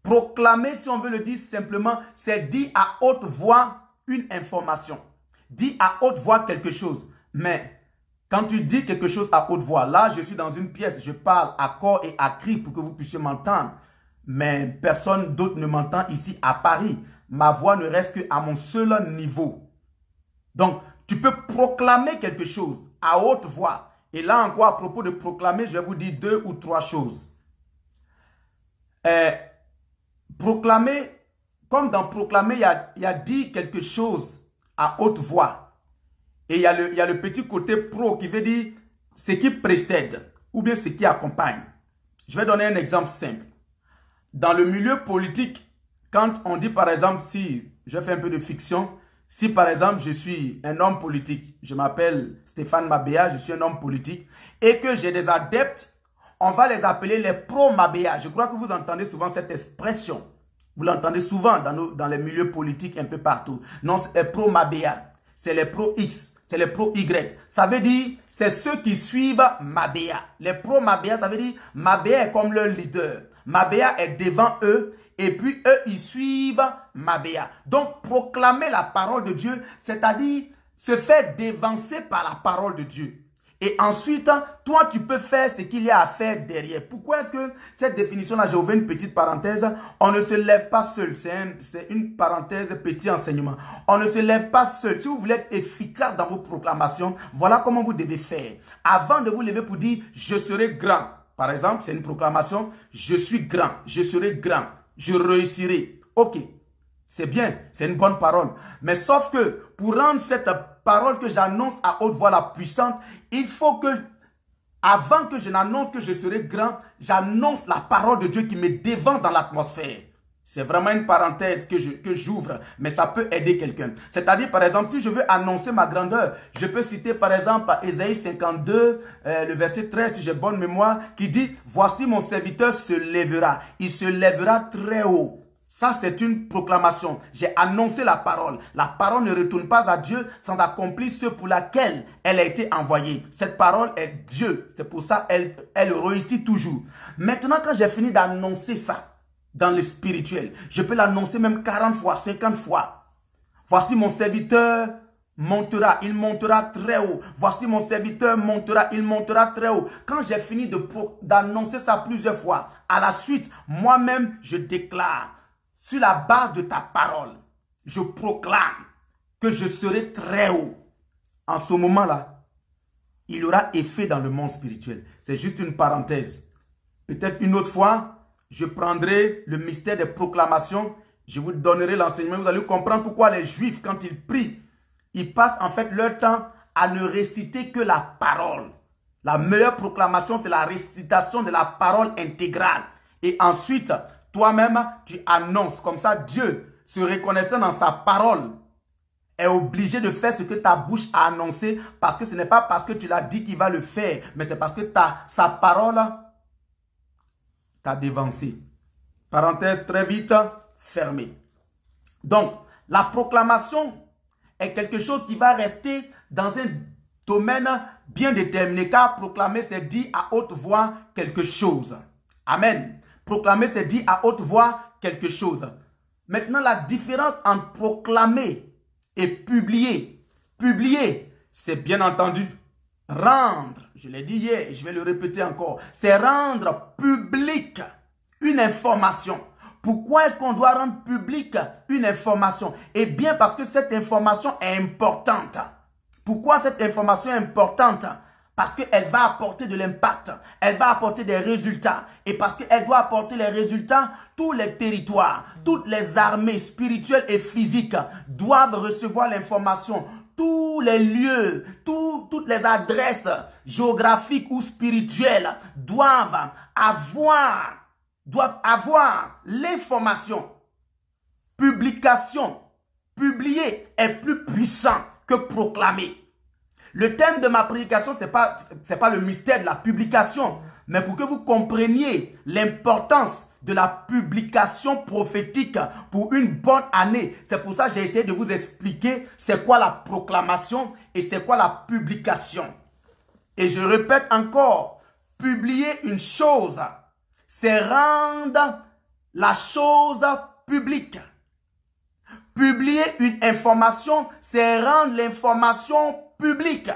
proclamer, si on veut le dire simplement, c'est dire à haute voix une information. Dire à haute voix quelque chose. Mais quand tu dis quelque chose à haute voix, là, je suis dans une pièce, je parle à corps et à cri pour que vous puissiez m'entendre. mais personne d'autre ne m'entend ici à Paris. Ma voix ne reste qu'à mon seul niveau. Donc, tu peux proclamer quelque chose à haute voix. Et là encore, à propos de proclamer, je vais vous dire 2 ou 3 choses. Proclamer, comme dans proclamer, il y a dit quelque chose à haute voix. Et il y a le petit côté pro qui veut dire ce qui précède ou bien ce qui accompagne. Je vais donner un exemple simple. Dans le milieu politique, quand on dit par exemple, si je fais un peu de fiction, si par exemple je suis un homme politique, je m'appelle Stéphane Mabea, je suis un homme politique, et que j'ai des adeptes, on va les appeler les pro-Mabea. Je crois que vous entendez souvent cette expression. Vous l'entendez souvent dans les milieux politiques un peu partout. Non, c'est les pro-Mabea, c'est les pro-X, c'est les pro-Y. Ça veut dire, c'est ceux qui suivent Mabea. Les pro-Mabea, ça veut dire, Mabea est comme leur leader. Mabea est devant eux. Et puis, eux, ils suivent Mabea. Donc, proclamer la parole de Dieu, c'est-à-dire se faire dévancer par la parole de Dieu. Et ensuite, toi, tu peux faire ce qu'il y a à faire derrière. Pourquoi est-ce que cette définition-là, j'ai ouvert une petite parenthèse, on ne se lève pas seul. C'est une parenthèse, petit enseignement. On ne se lève pas seul. Si vous voulez être efficace dans vos proclamations, voilà comment vous devez faire. Avant de vous lever pour dire, je serai grand. Par exemple, c'est une proclamation, je suis grand, je serai grand. Je réussirai. Ok, c'est bien, c'est une bonne parole. Mais sauf que pour rendre cette parole que j'annonce à haute voix la puissante, il faut que, avant que je n'annonce que je serai grand, j'annonce la parole de Dieu qui me dévance dans l'atmosphère. C'est vraiment une parenthèse que j'ouvre, mais ça peut aider quelqu'un. C'est-à-dire, par exemple, si je veux annoncer ma grandeur, je peux citer, par exemple, Ésaïe 52, le verset 13, si j'ai bonne mémoire, qui dit, « Voici mon serviteur se lèvera, il se lèvera très haut. » Ça, c'est une proclamation. J'ai annoncé la parole. La parole ne retourne pas à Dieu sans accomplir ce pour laquelle elle a été envoyée. Cette parole est Dieu. C'est pour ça qu'elle réussit toujours. Maintenant, quand j'ai fini d'annoncer ça, dans le spirituel, je peux l'annoncer même 40 fois, 50 fois. Voici mon serviteur montera, il montera très haut. Voici mon serviteur montera, il montera très haut. Quand j'ai fini d'annoncer ça plusieurs fois, à la suite, moi-même, je déclare, sur la base de ta parole, je proclame que je serai très haut. En ce moment-là, il y aura effet dans le monde spirituel. C'est juste une parenthèse. Peut-être une autre fois, je prendrai le mystère des proclamations. Je vous donnerai l'enseignement. Vous allez comprendre pourquoi les Juifs, quand ils prient, ils passent en fait leur temps à ne réciter que la parole. La meilleure proclamation, c'est la récitation de la parole intégrale. Et ensuite, toi-même, tu annonces. Comme ça, Dieu, se reconnaissant dans sa parole, est obligé de faire ce que ta bouche a annoncé. Parce que ce n'est pas parce que tu l'as dit qu'il va le faire, mais c'est parce que sa parole t'a dévancé. Parenthèse très vite fermée. Donc, la proclamation est quelque chose qui va rester dans un domaine bien déterminé. Car proclamer, c'est dire à haute voix quelque chose. Amen. Proclamer, c'est dire à haute voix quelque chose. Maintenant, la différence entre proclamer et publier. Publier, c'est bien entendu rendre. Je l'ai dit hier et je vais le répéter encore. C'est rendre public une information. Pourquoi est-ce qu'on doit rendre public une information? Eh bien, parce que cette information est importante. Pourquoi cette information est importante? Parce qu'elle va apporter de l'impact. Elle va apporter des résultats. Et parce qu'elle doit apporter les résultats, tous les territoires, toutes les armées spirituelles et physiques doivent recevoir l'information. Tous les lieux, toutes les adresses géographiques ou spirituelles doivent avoir l'information. Publication, publier est plus puissant que proclamer. Le thème de ma prédication, ce n'est pas le mystère de la publication, mais pour que vous compreniez l'importance de la publication prophétique pour une bonne année. C'est pour ça que j'ai essayé de vous expliquer c'est quoi la proclamation et c'est quoi la publication. Et je répète encore, publier une chose, c'est rendre la chose publique. Publier une information, c'est rendre l'information publique.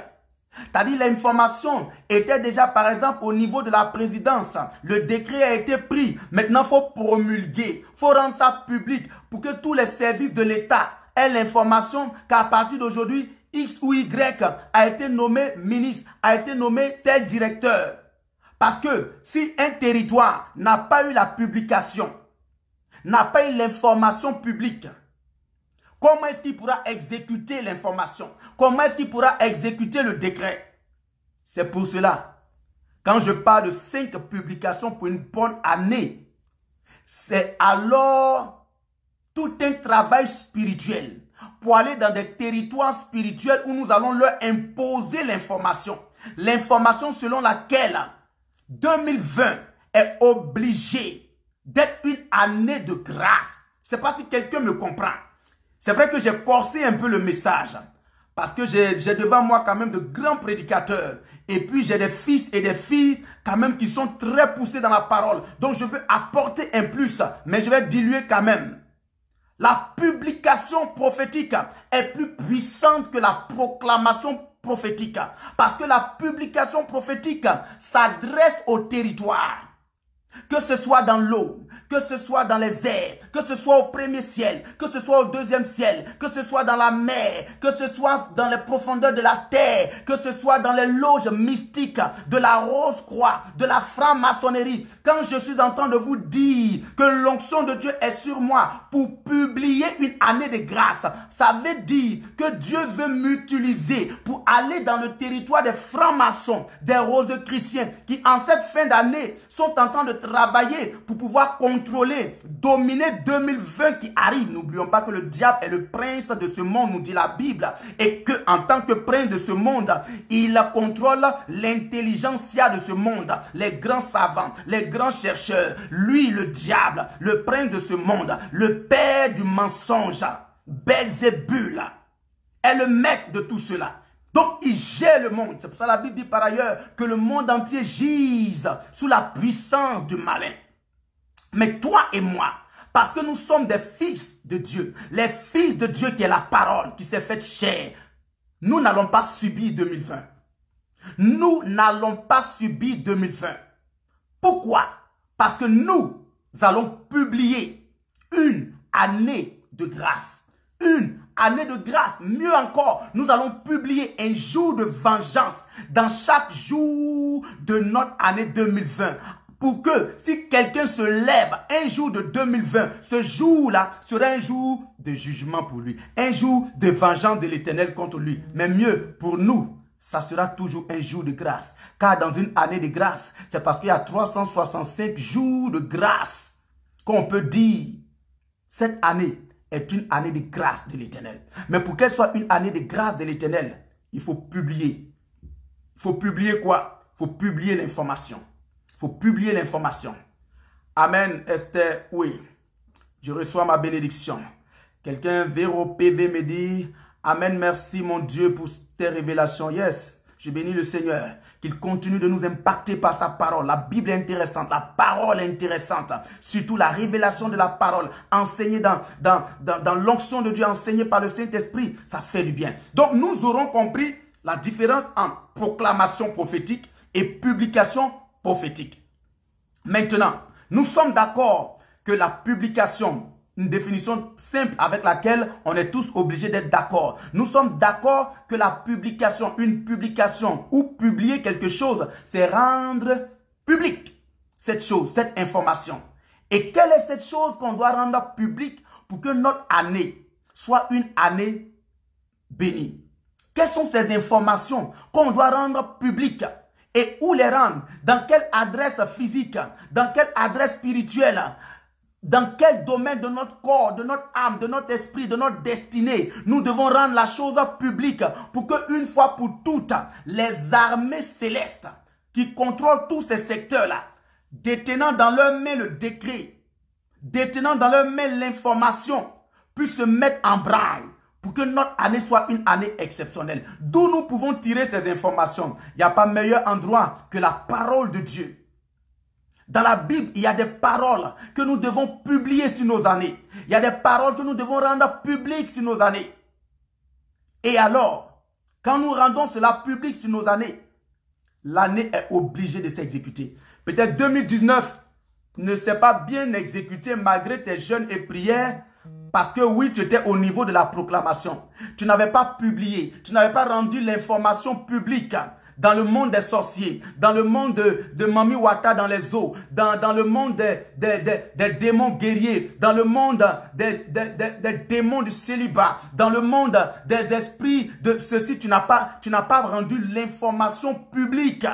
C'est-à-dire l'information était déjà par exemple au niveau de la présidence. Le décret a été pris. Maintenant, il faut promulguer. Il faut rendre ça public pour que tous les services de l'État aient l'information qu'à partir d'aujourd'hui, X ou Y a été nommé ministre, a été nommé tel directeur. Parce que si un territoire n'a pas eu la publication, n'a pas eu l'information publique, comment est-ce qu'il pourra exécuter l'information? Comment est-ce qu'il pourra exécuter le décret? C'est pour cela, quand je parle de 5 publications pour une bonne année, c'est alors tout un travail spirituel pour aller dans des territoires spirituels où nous allons leur imposer l'information. L'information selon laquelle 2020 est obligé d'être une année de grâce. Je ne sais pas si quelqu'un me comprend. C'est vrai que j'ai corsé un peu le message. Parce que j'ai devant moi quand même de grands prédicateurs. Et puis j'ai des fils et des filles quand même qui sont très poussés dans la parole. Donc je veux apporter un plus. Mais je vais diluer quand même. La publication prophétique est plus puissante que la proclamation prophétique. Parce que la publication prophétique s'adresse au territoire. Que ce soit dans l'eau, que ce soit dans les airs, que ce soit au premier ciel, que ce soit au deuxième ciel, que ce soit dans la mer, que ce soit dans les profondeurs de la terre, que ce soit dans les loges mystiques de la Rose-Croix, de la franc-maçonnerie. Quand je suis en train de vous dire que l'onction de Dieu est sur moi pour publier une année de grâce, ça veut dire que Dieu veut m'utiliser pour aller dans le territoire des francs-maçons, des roseux-chrétiens qui en cette fin d'année sont en train de travailler pour pouvoir contrôler, dominer 2020 qui arrive. N'oublions pas que le diable est le prince de ce monde, nous dit la Bible. Et que en tant que prince de ce monde, il contrôle l'intelligentsia de ce monde. Les grands savants, les grands chercheurs. Lui, le diable, le prince de ce monde, le père du mensonge, Belzébul, est le maître de tout cela. Donc, il gère le monde. C'est pour ça que la Bible dit par ailleurs que le monde entier gise sous la puissance du malin. Mais toi et moi, parce que nous sommes des fils de Dieu, les fils de Dieu qui est la parole, qui s'est faite chair, nous n'allons pas subir 2020. Nous n'allons pas subir 2020. Pourquoi? Parce que nous allons publier une année de grâce. Une année de grâce. Mieux encore, nous allons publier un jour de vengeance dans chaque jour de notre année 2020. Pour que si quelqu'un se lève un jour de 2020, ce jour-là sera un jour de jugement pour lui. Un jour de vengeance de l'Éternel contre lui. Mais mieux, pour nous, ça sera toujours un jour de grâce. Car dans une année de grâce, c'est parce qu'il y a 365 jours de grâce qu'on peut dire cette année est une année de grâce de l'Éternel. Mais pour qu'elle soit une année de grâce de l'Éternel, il faut publier. Il faut publier quoi? Il faut publier l'information. Il faut publier l'information. Amen, Esther, oui. Je reçois ma bénédiction. Quelqu'un, Véro PV, me dit, Amen, merci mon Dieu pour tes révélations. Yes, je bénis le Seigneur. Qu'il continue de nous impacter par sa parole. La Bible est intéressante, la parole est intéressante. Surtout la révélation de la parole, enseignée dans l'onction de Dieu, enseignée par le Saint-Esprit, ça fait du bien. Donc nous aurons compris la différence entre proclamation prophétique et publication prophétique. Maintenant, nous sommes d'accord que la publication, une définition simple avec laquelle on est tous obligés d'être d'accord. Nous sommes d'accord que la publication, une publication ou publier quelque chose, c'est rendre public cette chose, cette information. Et quelle est cette chose qu'on doit rendre publique pour que notre année soit une année bénie? Quelles sont ces informations qu'on doit rendre publiques? Et où les rendre? Dans quelle adresse physique? Dans quelle adresse spirituelle? Dans quel domaine de notre corps, de notre âme, de notre esprit, de notre destinée, nous devons rendre la chose publique pour qu'une fois pour toutes, les armées célestes qui contrôlent tous ces secteurs-là, détenant dans leurs mains le décret, détenant dans leurs mains l'information, puissent se mettre en branle pour que notre année soit une année exceptionnelle. D'où nous pouvons tirer ces informations? Il n'y a pas meilleur endroit que la parole de Dieu. Dans la Bible, il y a des paroles que nous devons publier sur nos années. Il y a des paroles que nous devons rendre publiques sur nos années. Et alors, Quand nous rendons cela public sur nos années, l'année est obligée de s'exécuter. Peut-être 2019 ne s'est pas bien exécuté malgré tes jeûnes et prières, parce que oui, tu étais au niveau de la proclamation. Tu n'avais pas publié, tu n'avais pas rendu l'information publique dans le monde des sorciers, dans le monde de Mami Wata dans les eaux, dans le monde des démons guerriers, dans le monde des démons du célibat, dans le monde des esprits de ceci. Tu n'as pas rendu l'information publique.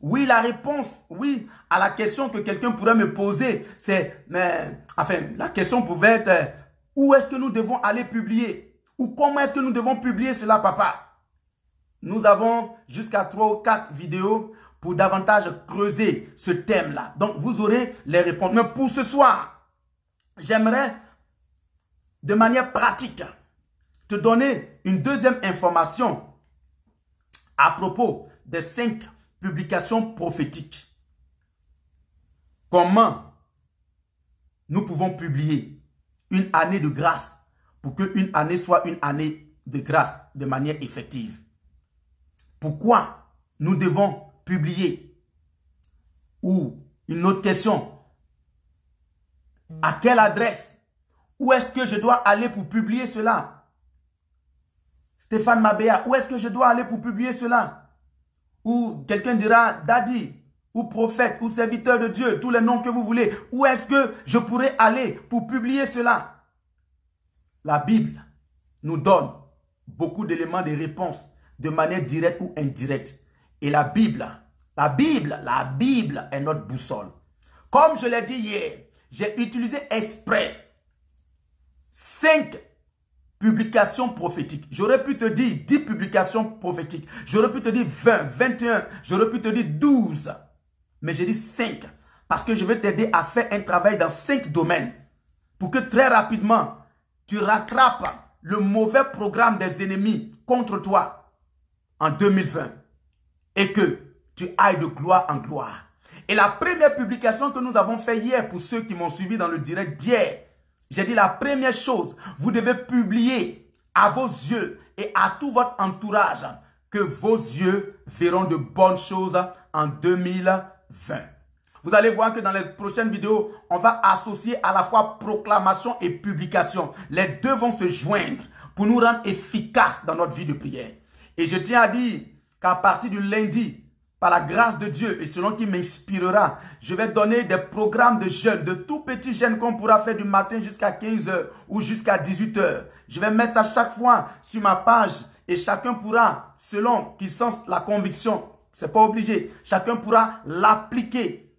Oui, la réponse, oui, à la question que quelqu'un pourrait me poser, c'est, la question pouvait être, où est-ce que nous devons aller publier? Ou comment est-ce que nous devons publier cela, papa? Nous avons jusqu'à 3 ou 4 vidéos pour davantage creuser ce thème-là. Donc, vous aurez les réponses. Mais pour ce soir, j'aimerais, de manière pratique, te donner une deuxième information à propos des 5 publications prophétiques. Comment nous pouvons publier une année de grâce pour qu'une année soit une année de grâce de manière effective. Pourquoi nous devons publier? Ou une autre question, à quelle adresse? Où est-ce que je dois aller pour publier cela? Stéphane Mabea, où est-ce que je dois aller pour publier cela? Ou quelqu'un dira, Daddy, ou prophète, ou serviteur de Dieu, tous les noms que vous voulez. Où est-ce que je pourrais aller pour publier cela? La Bible nous donne beaucoup d'éléments de réponse de manière directe ou indirecte. Et la Bible est notre boussole. Comme je l'ai dit hier, j'ai utilisé exprès 5 publications prophétiques. J'aurais pu te dire 10 publications prophétiques. J'aurais pu te dire 20, 21. J'aurais pu te dire 12. Mais j'ai dit 5. Parce que je veux t'aider à faire un travail dans 5 domaines. Pour que très rapidement, tu rattrapes le mauvais programme des ennemis contre toi en 2020. Et que tu ailles de gloire en gloire. Et la première publication que nous avons fait hier, pour ceux qui m'ont suivi dans le direct d'hier, j'ai dit la première chose, vous devez publier à vos yeux et à tout votre entourage que vos yeux verront de bonnes choses en 2020. Vous allez voir que dans les prochaines vidéos, on va associer à la fois proclamation et publication. Les deux vont se joindre pour nous rendre efficaces dans notre vie de prière. Et je tiens à dire qu'à partir du lundi, par la grâce de Dieu et selon qui m'inspirera, je vais donner des programmes de jeûne, de tout petits jeûnes qu'on pourra faire du matin jusqu'à 15 h ou jusqu'à 18 h. Je vais mettre ça chaque fois sur ma page et chacun pourra, selon qu'il sent la conviction, c'est pas obligé, chacun pourra l'appliquer.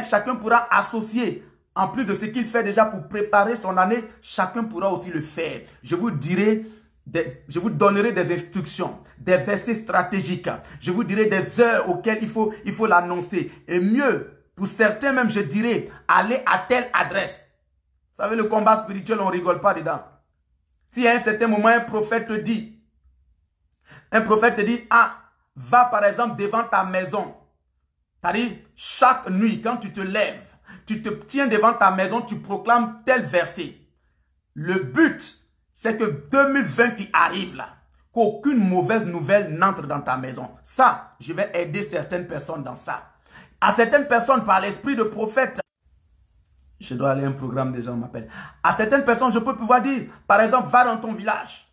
Chacun pourra associer, en plus de ce qu'il fait déjà pour préparer son année, chacun pourra aussi le faire. Je vous donnerai des instructions, des versets stratégiques. Je vous dirai des heures auxquelles il faut l'annoncer. Et mieux, pour certains même, je dirais, allez à telle adresse. Vous savez, le combat spirituel, on ne rigole pas dedans. Si à un certain moment, un prophète te dit, ah, va par exemple devant ta maison. C'est-à-dire, chaque nuit, quand tu te lèves, tu te tiens devant ta maison, tu proclames tel verset. Le but, c'est que 2020 qui arrive là, qu'aucune mauvaise nouvelle n'entre dans ta maison. Ça, je vais aider certaines personnes dans ça. À certaines personnes, par l'esprit de prophète, je dois aller à un programme, des gens m'appellent. À certaines personnes, je peux pouvoir dire, par exemple, va dans ton village.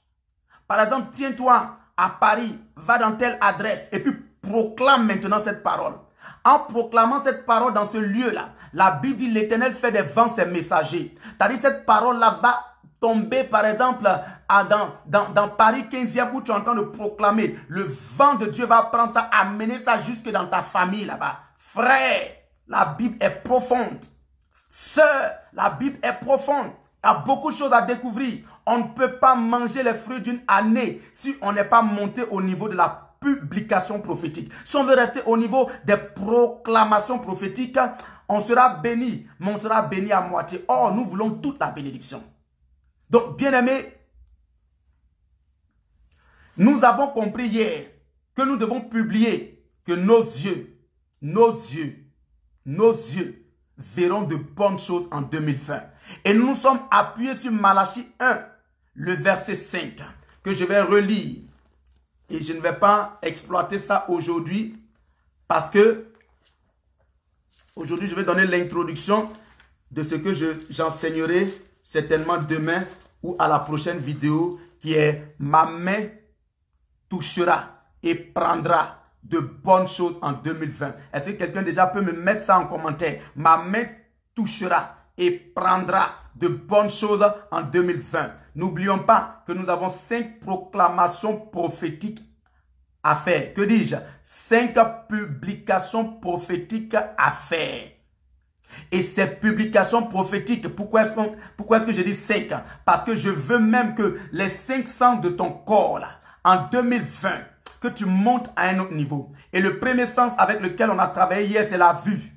Par exemple, tiens-toi à Paris, va dans telle adresse et puis proclame maintenant cette parole. En proclamant cette parole dans ce lieu-là, la Bible dit l'Éternel fait des vents ses messagers. C'est-à-dire cette parole-là va tomber par exemple dans Paris 15e où tu es en train de proclamer. Le vent de Dieu va prendre ça, amener ça jusque dans ta famille là-bas. Frère, la Bible est profonde. Sœur, la Bible est profonde. Il y a beaucoup de choses à découvrir. On ne peut pas manger les fruits d'une année si on n'est pas monté au niveau de la publication prophétique. Si on veut rester au niveau des proclamations prophétiques, on sera béni, mais on sera béni à moitié. Or, nous voulons toute la bénédiction. Donc, bien-aimés, nous avons compris hier que nous devons publier que nos yeux verront de bonnes choses en 2020. Et nous nous sommes appuyés sur Malachie 1, le verset 5, que je vais relire. Et je ne vais pas exploiter ça aujourd'hui parce que aujourd'hui, je vais donner l'introduction de ce que j'enseignerai certainement demain ou à la prochaine vidéo qui est « Ma main touchera et prendra de bonnes choses en 2020 ». Est-ce que quelqu'un déjà peut me mettre ça en commentaire? « Ma main touchera et prendra de bonnes choses en 2020 ». N'oublions pas que nous avons 5 proclamations prophétiques à faire. Que dis-je? 5 publications prophétiques à faire. Et ces publications prophétiques, pourquoi est-ce que je dis 5? Parce que je veux même que les 5 sens de ton corps, là, en 2020, que tu montes à un autre niveau. Et le premier sens avec lequel on a travaillé hier, c'est la vue.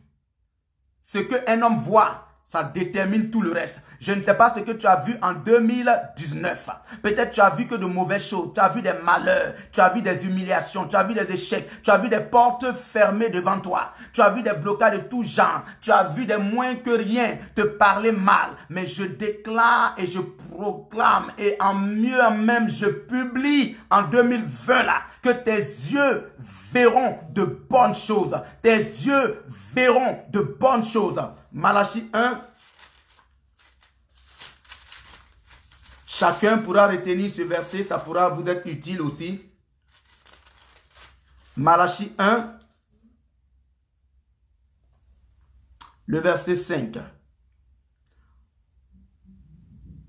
Ce qu'un homme voit, ça détermine tout le reste. Je ne sais pas ce que tu as vu en 2019. Peut-être tu as vu que de mauvaises choses. Tu as vu des malheurs. Tu as vu des humiliations. Tu as vu des échecs. Tu as vu des portes fermées devant toi. Tu as vu des blocages de tout genre. Tu as vu des moins que rien te parler mal. Mais je déclare et je proclame et en mieux même je publie en 2020 là que tes yeux verront de bonnes choses. Tes yeux verront de bonnes choses. Malachie 1. Chacun pourra retenir ce verset, ça pourra vous être utile aussi. Malachie 1, le verset 5.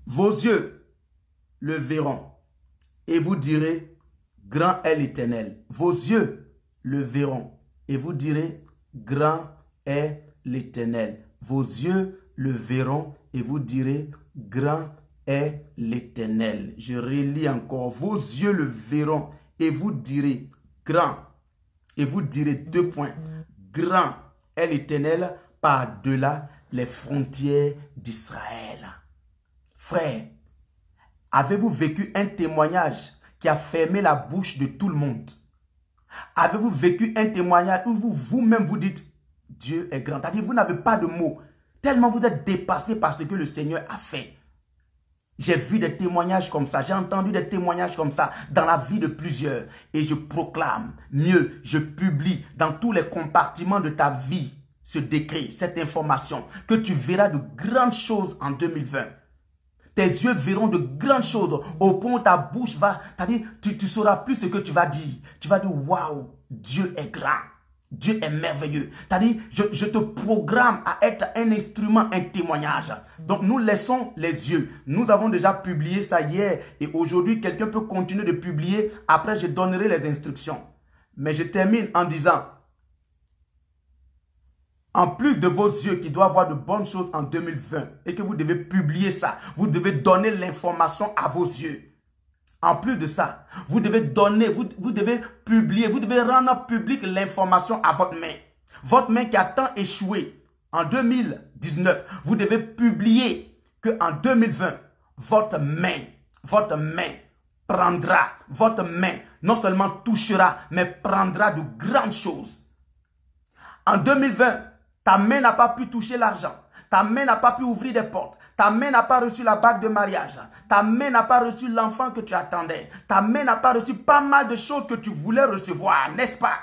Vos yeux le verront et vous direz, grand est l'Éternel. Vos yeux le verront et vous direz, grand est l'Éternel. Vos yeux le verront et vous direz, grand est l'Éternel. Je relis encore. Vos yeux le verront et vous direz, grand. Et vous direz 2 points. Grand est l'Éternel par-delà les frontières d'Israël. Frère, avez-vous vécu un témoignage qui a fermé la bouche de tout le monde? Avez-vous vécu un témoignage où vous-même vous dites, Dieu est grand. C'est-à-dire, vous n'avez pas de mots. Tellement vous êtes dépassé par ce que le Seigneur a fait. J'ai vu des témoignages comme ça. J'ai entendu des témoignages comme ça dans la vie de plusieurs. Et je proclame, mieux, je publie dans tous les compartiments de ta vie ce décret, cette information, que tu verras de grandes choses en 2020. Tes yeux verront de grandes choses au point où ta bouche va... C'est-à-dire, tu sauras plus ce que tu vas dire. Tu vas dire, waouh, Dieu est grand. Dieu est merveilleux. C'est-à-dire, je te programme à être un instrument, un témoignage. Donc, nous laissons les yeux. Nous avons déjà publié ça hier. Et aujourd'hui, quelqu'un peut continuer de publier. Après, je donnerai les instructions. Mais je termine en disant, en plus de vos yeux qui doivent voir de bonnes choses en 2020 et que vous devez publier ça, vous devez donner l'information à vos yeux. En plus de ça, vous devez donner, vous devez publier, vous devez rendre public l'information à votre main. Votre main qui a tant échoué en 2019, vous devez publier qu'en 2020, votre main prendra, votre main non seulement touchera, mais prendra de grandes choses. En 2020, ta main n'a pas pu toucher l'argent. Ta main n'a pas pu ouvrir des portes. Ta main n'a pas reçu la bague de mariage. Ta main n'a pas reçu l'enfant que tu attendais. Ta main n'a pas reçu pas mal de choses que tu voulais recevoir, n'est-ce pas?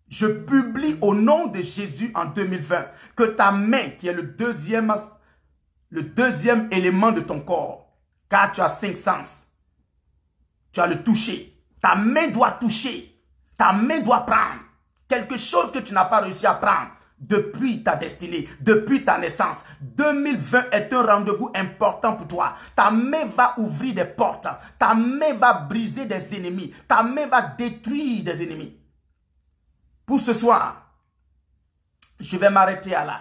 Je publie au nom de Jésus en 2020 que ta main, qui est le deuxième élément de ton corps, car tu as 5 sens, tu as le toucher. Ta main doit toucher. Ta main doit prendre quelque chose que tu n'as pas réussi à prendre. Depuis ta destinée, depuis ta naissance. 2020 est un rendez-vous important pour toi. Ta main va ouvrir des portes. Ta main va briser des ennemis. Ta main va détruire des ennemis. Pour ce soir, je vais m'arrêter à là.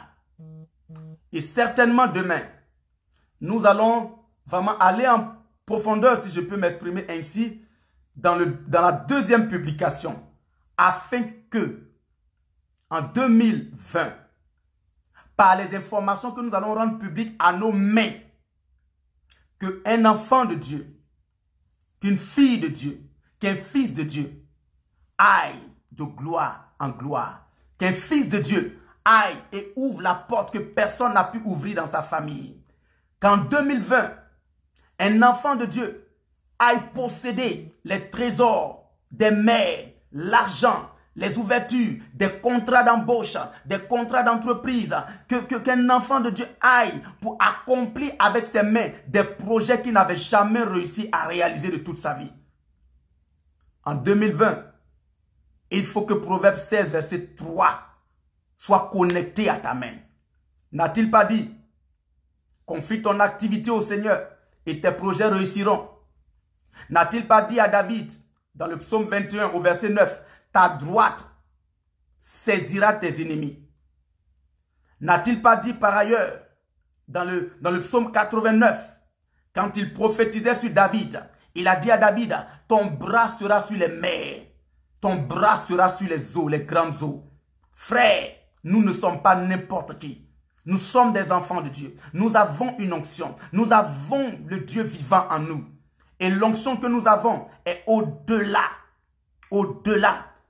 Et certainement demain, nous allons vraiment aller en profondeur, si je peux m'exprimer ainsi, dans la deuxième publication, afin que en 2020, par les informations que nous allons rendre publiques à nos mains, qu'un enfant de Dieu, qu'une fille de Dieu, qu'un fils de Dieu aille de gloire en gloire, qu'un fils de Dieu aille et ouvre la porte que personne n'a pu ouvrir dans sa famille. Qu'en 2020, un enfant de Dieu aille posséder les trésors des mers, l'argent, les ouvertures, des contrats d'embauche, des contrats d'entreprise, qu'un enfant de Dieu aille pour accomplir avec ses mains des projets qu'il n'avait jamais réussi à réaliser de toute sa vie. En 2020, il faut que Proverbe 16, verset 3 soit connecté à ta main. N'a-t-il pas dit, confie ton activité au Seigneur et tes projets réussiront? N'a-t-il pas dit à David, dans le psaume 21 au verset 9, ta droite saisira tes ennemis? N'a-t-il pas dit par ailleurs, dans le psaume 89, quand il prophétisait sur David, il a dit à David, ton bras sera sur les mers, ton bras sera sur les eaux, les grandes eaux. Frère, nous ne sommes pas n'importe qui. Nous sommes des enfants de Dieu. Nous avons une onction. Nous avons le Dieu vivant en nous. Et l'onction que nous avons est au-delà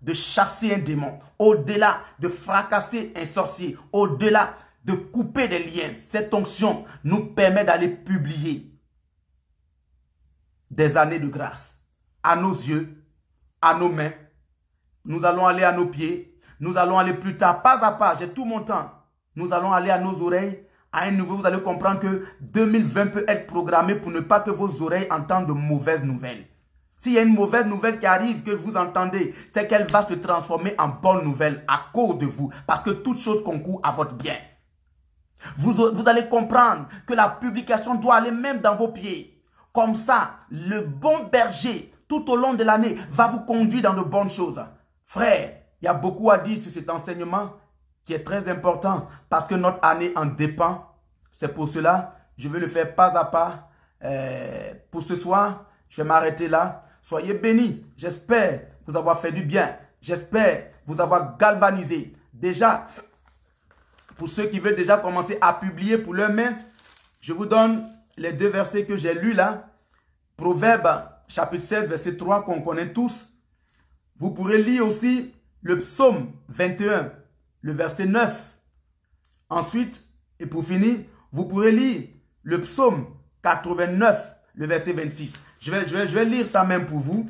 de chasser un démon, au-delà de fracasser un sorcier, au-delà de couper des liens. Cette onction nous permet d'aller publier des années de grâce à nos yeux, à nos mains. Nous allons aller à nos pieds. Nous allons aller plus tard, pas à pas, j'ai tout mon temps. Nous allons aller à nos oreilles. À un niveau, vous allez comprendre que 2020 peut être programmé pour ne pas que vos oreilles entendent de mauvaises nouvelles. S'il y a une mauvaise nouvelle qui arrive, que vous entendez, c'est qu'elle va se transformer en bonne nouvelle à cause de vous. Parce que toute chose concourt à votre bien. Vous allez comprendre que la publication doit aller même dans vos pieds. Comme ça, le bon berger, tout au long de l'année, va vous conduire dans de bonnes choses. Frère, il y a beaucoup à dire sur cet enseignement qui est très important parce que notre année en dépend. C'est pour cela, je vais le faire pas à pas. Pour ce soir, je vais m'arrêter là. Soyez bénis. J'espère vous avoir fait du bien. J'espère vous avoir galvanisé. Déjà, pour ceux qui veulent déjà commencer à publier pour leurs mains, je vous donne les deux versets que j'ai lus là. Proverbe chapitre 16, verset 3 qu'on connaît tous. Vous pourrez lire aussi le psaume 21, le verset 9. Ensuite, et pour finir, vous pourrez lire le psaume 89, le verset 26. Je vais lire ça même pour vous.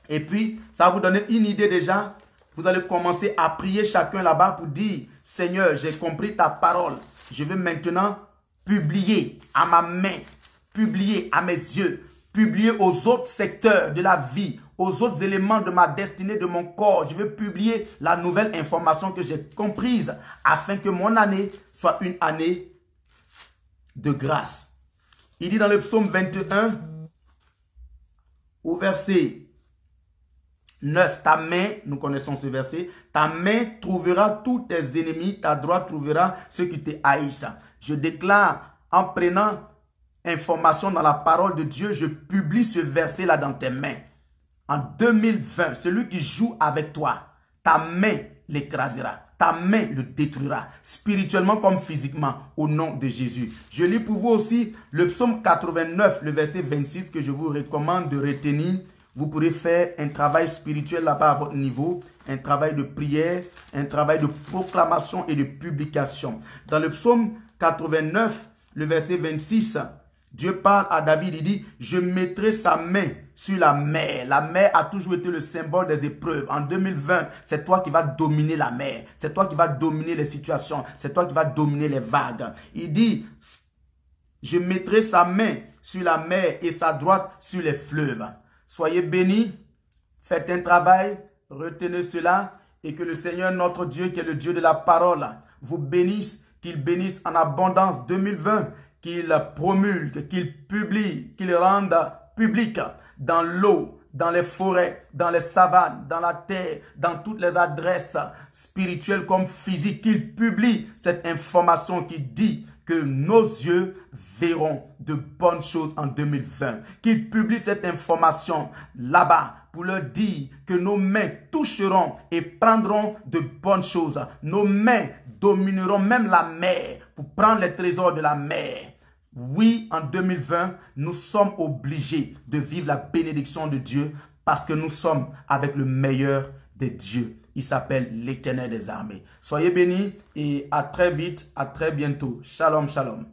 Et puis, ça va vous donner une idée déjà. Vous allez commencer à prier chacun là-bas pour dire, Seigneur, j'ai compris ta parole. Je vais maintenant publier à ma main, publier à mes yeux, publier aux autres secteurs de la vie, aux autres éléments de ma destinée, de mon corps. Je vais publier la nouvelle information que j'ai comprise afin que mon année soit une année de grâce. Il dit dans le psaume 21, au verset 9, ta main, nous connaissons ce verset, ta main trouvera tous tes ennemis, ta droite trouvera ceux qui te haïssent. Je déclare en prenant information dans la parole de Dieu, je publie ce verset-là dans tes mains. En 2020, celui qui joue avec toi, ta main l'écrasera, ta main le détruira, spirituellement comme physiquement, au nom de Jésus. Je lis pour vous aussi le psaume 89, le verset 26, que je vous recommande de retenir. Vous pourrez faire un travail spirituel là-bas à votre niveau, un travail de prière, un travail de proclamation et de publication. Dans le psaume 89, le verset 26, Dieu parle à David, il dit, je mettrai sa main sur la mer. La mer a toujours été le symbole des épreuves. En 2020, c'est toi qui vas dominer la mer. C'est toi qui vas dominer les situations. C'est toi qui vas dominer les vagues. Il dit, je mettrai sa main sur la mer et sa droite sur les fleuves. Soyez bénis, faites un travail, retenez cela et que le Seigneur notre Dieu, qui est le Dieu de la parole, vous bénisse, qu'il bénisse en abondance 2020, qu'il promulgue, qu'il publie, qu'il rende public dans l'eau, dans les forêts, dans les savanes, dans la terre, dans toutes les adresses spirituelles comme physiques, qu'il publie cette information qui dit que nos yeux verront de bonnes choses en 2020. Qu'il publie cette information là-bas pour leur dire que nos mains toucheront et prendront de bonnes choses. Nos mains domineront même la mer pour prendre les trésors de la mer. Oui, en 2020, nous sommes obligés de vivre la bénédiction de Dieu parce que nous sommes avec le meilleur des dieux. Il s'appelle l'Éternel des armées. Soyez bénis et à très vite, à très bientôt. Shalom, shalom.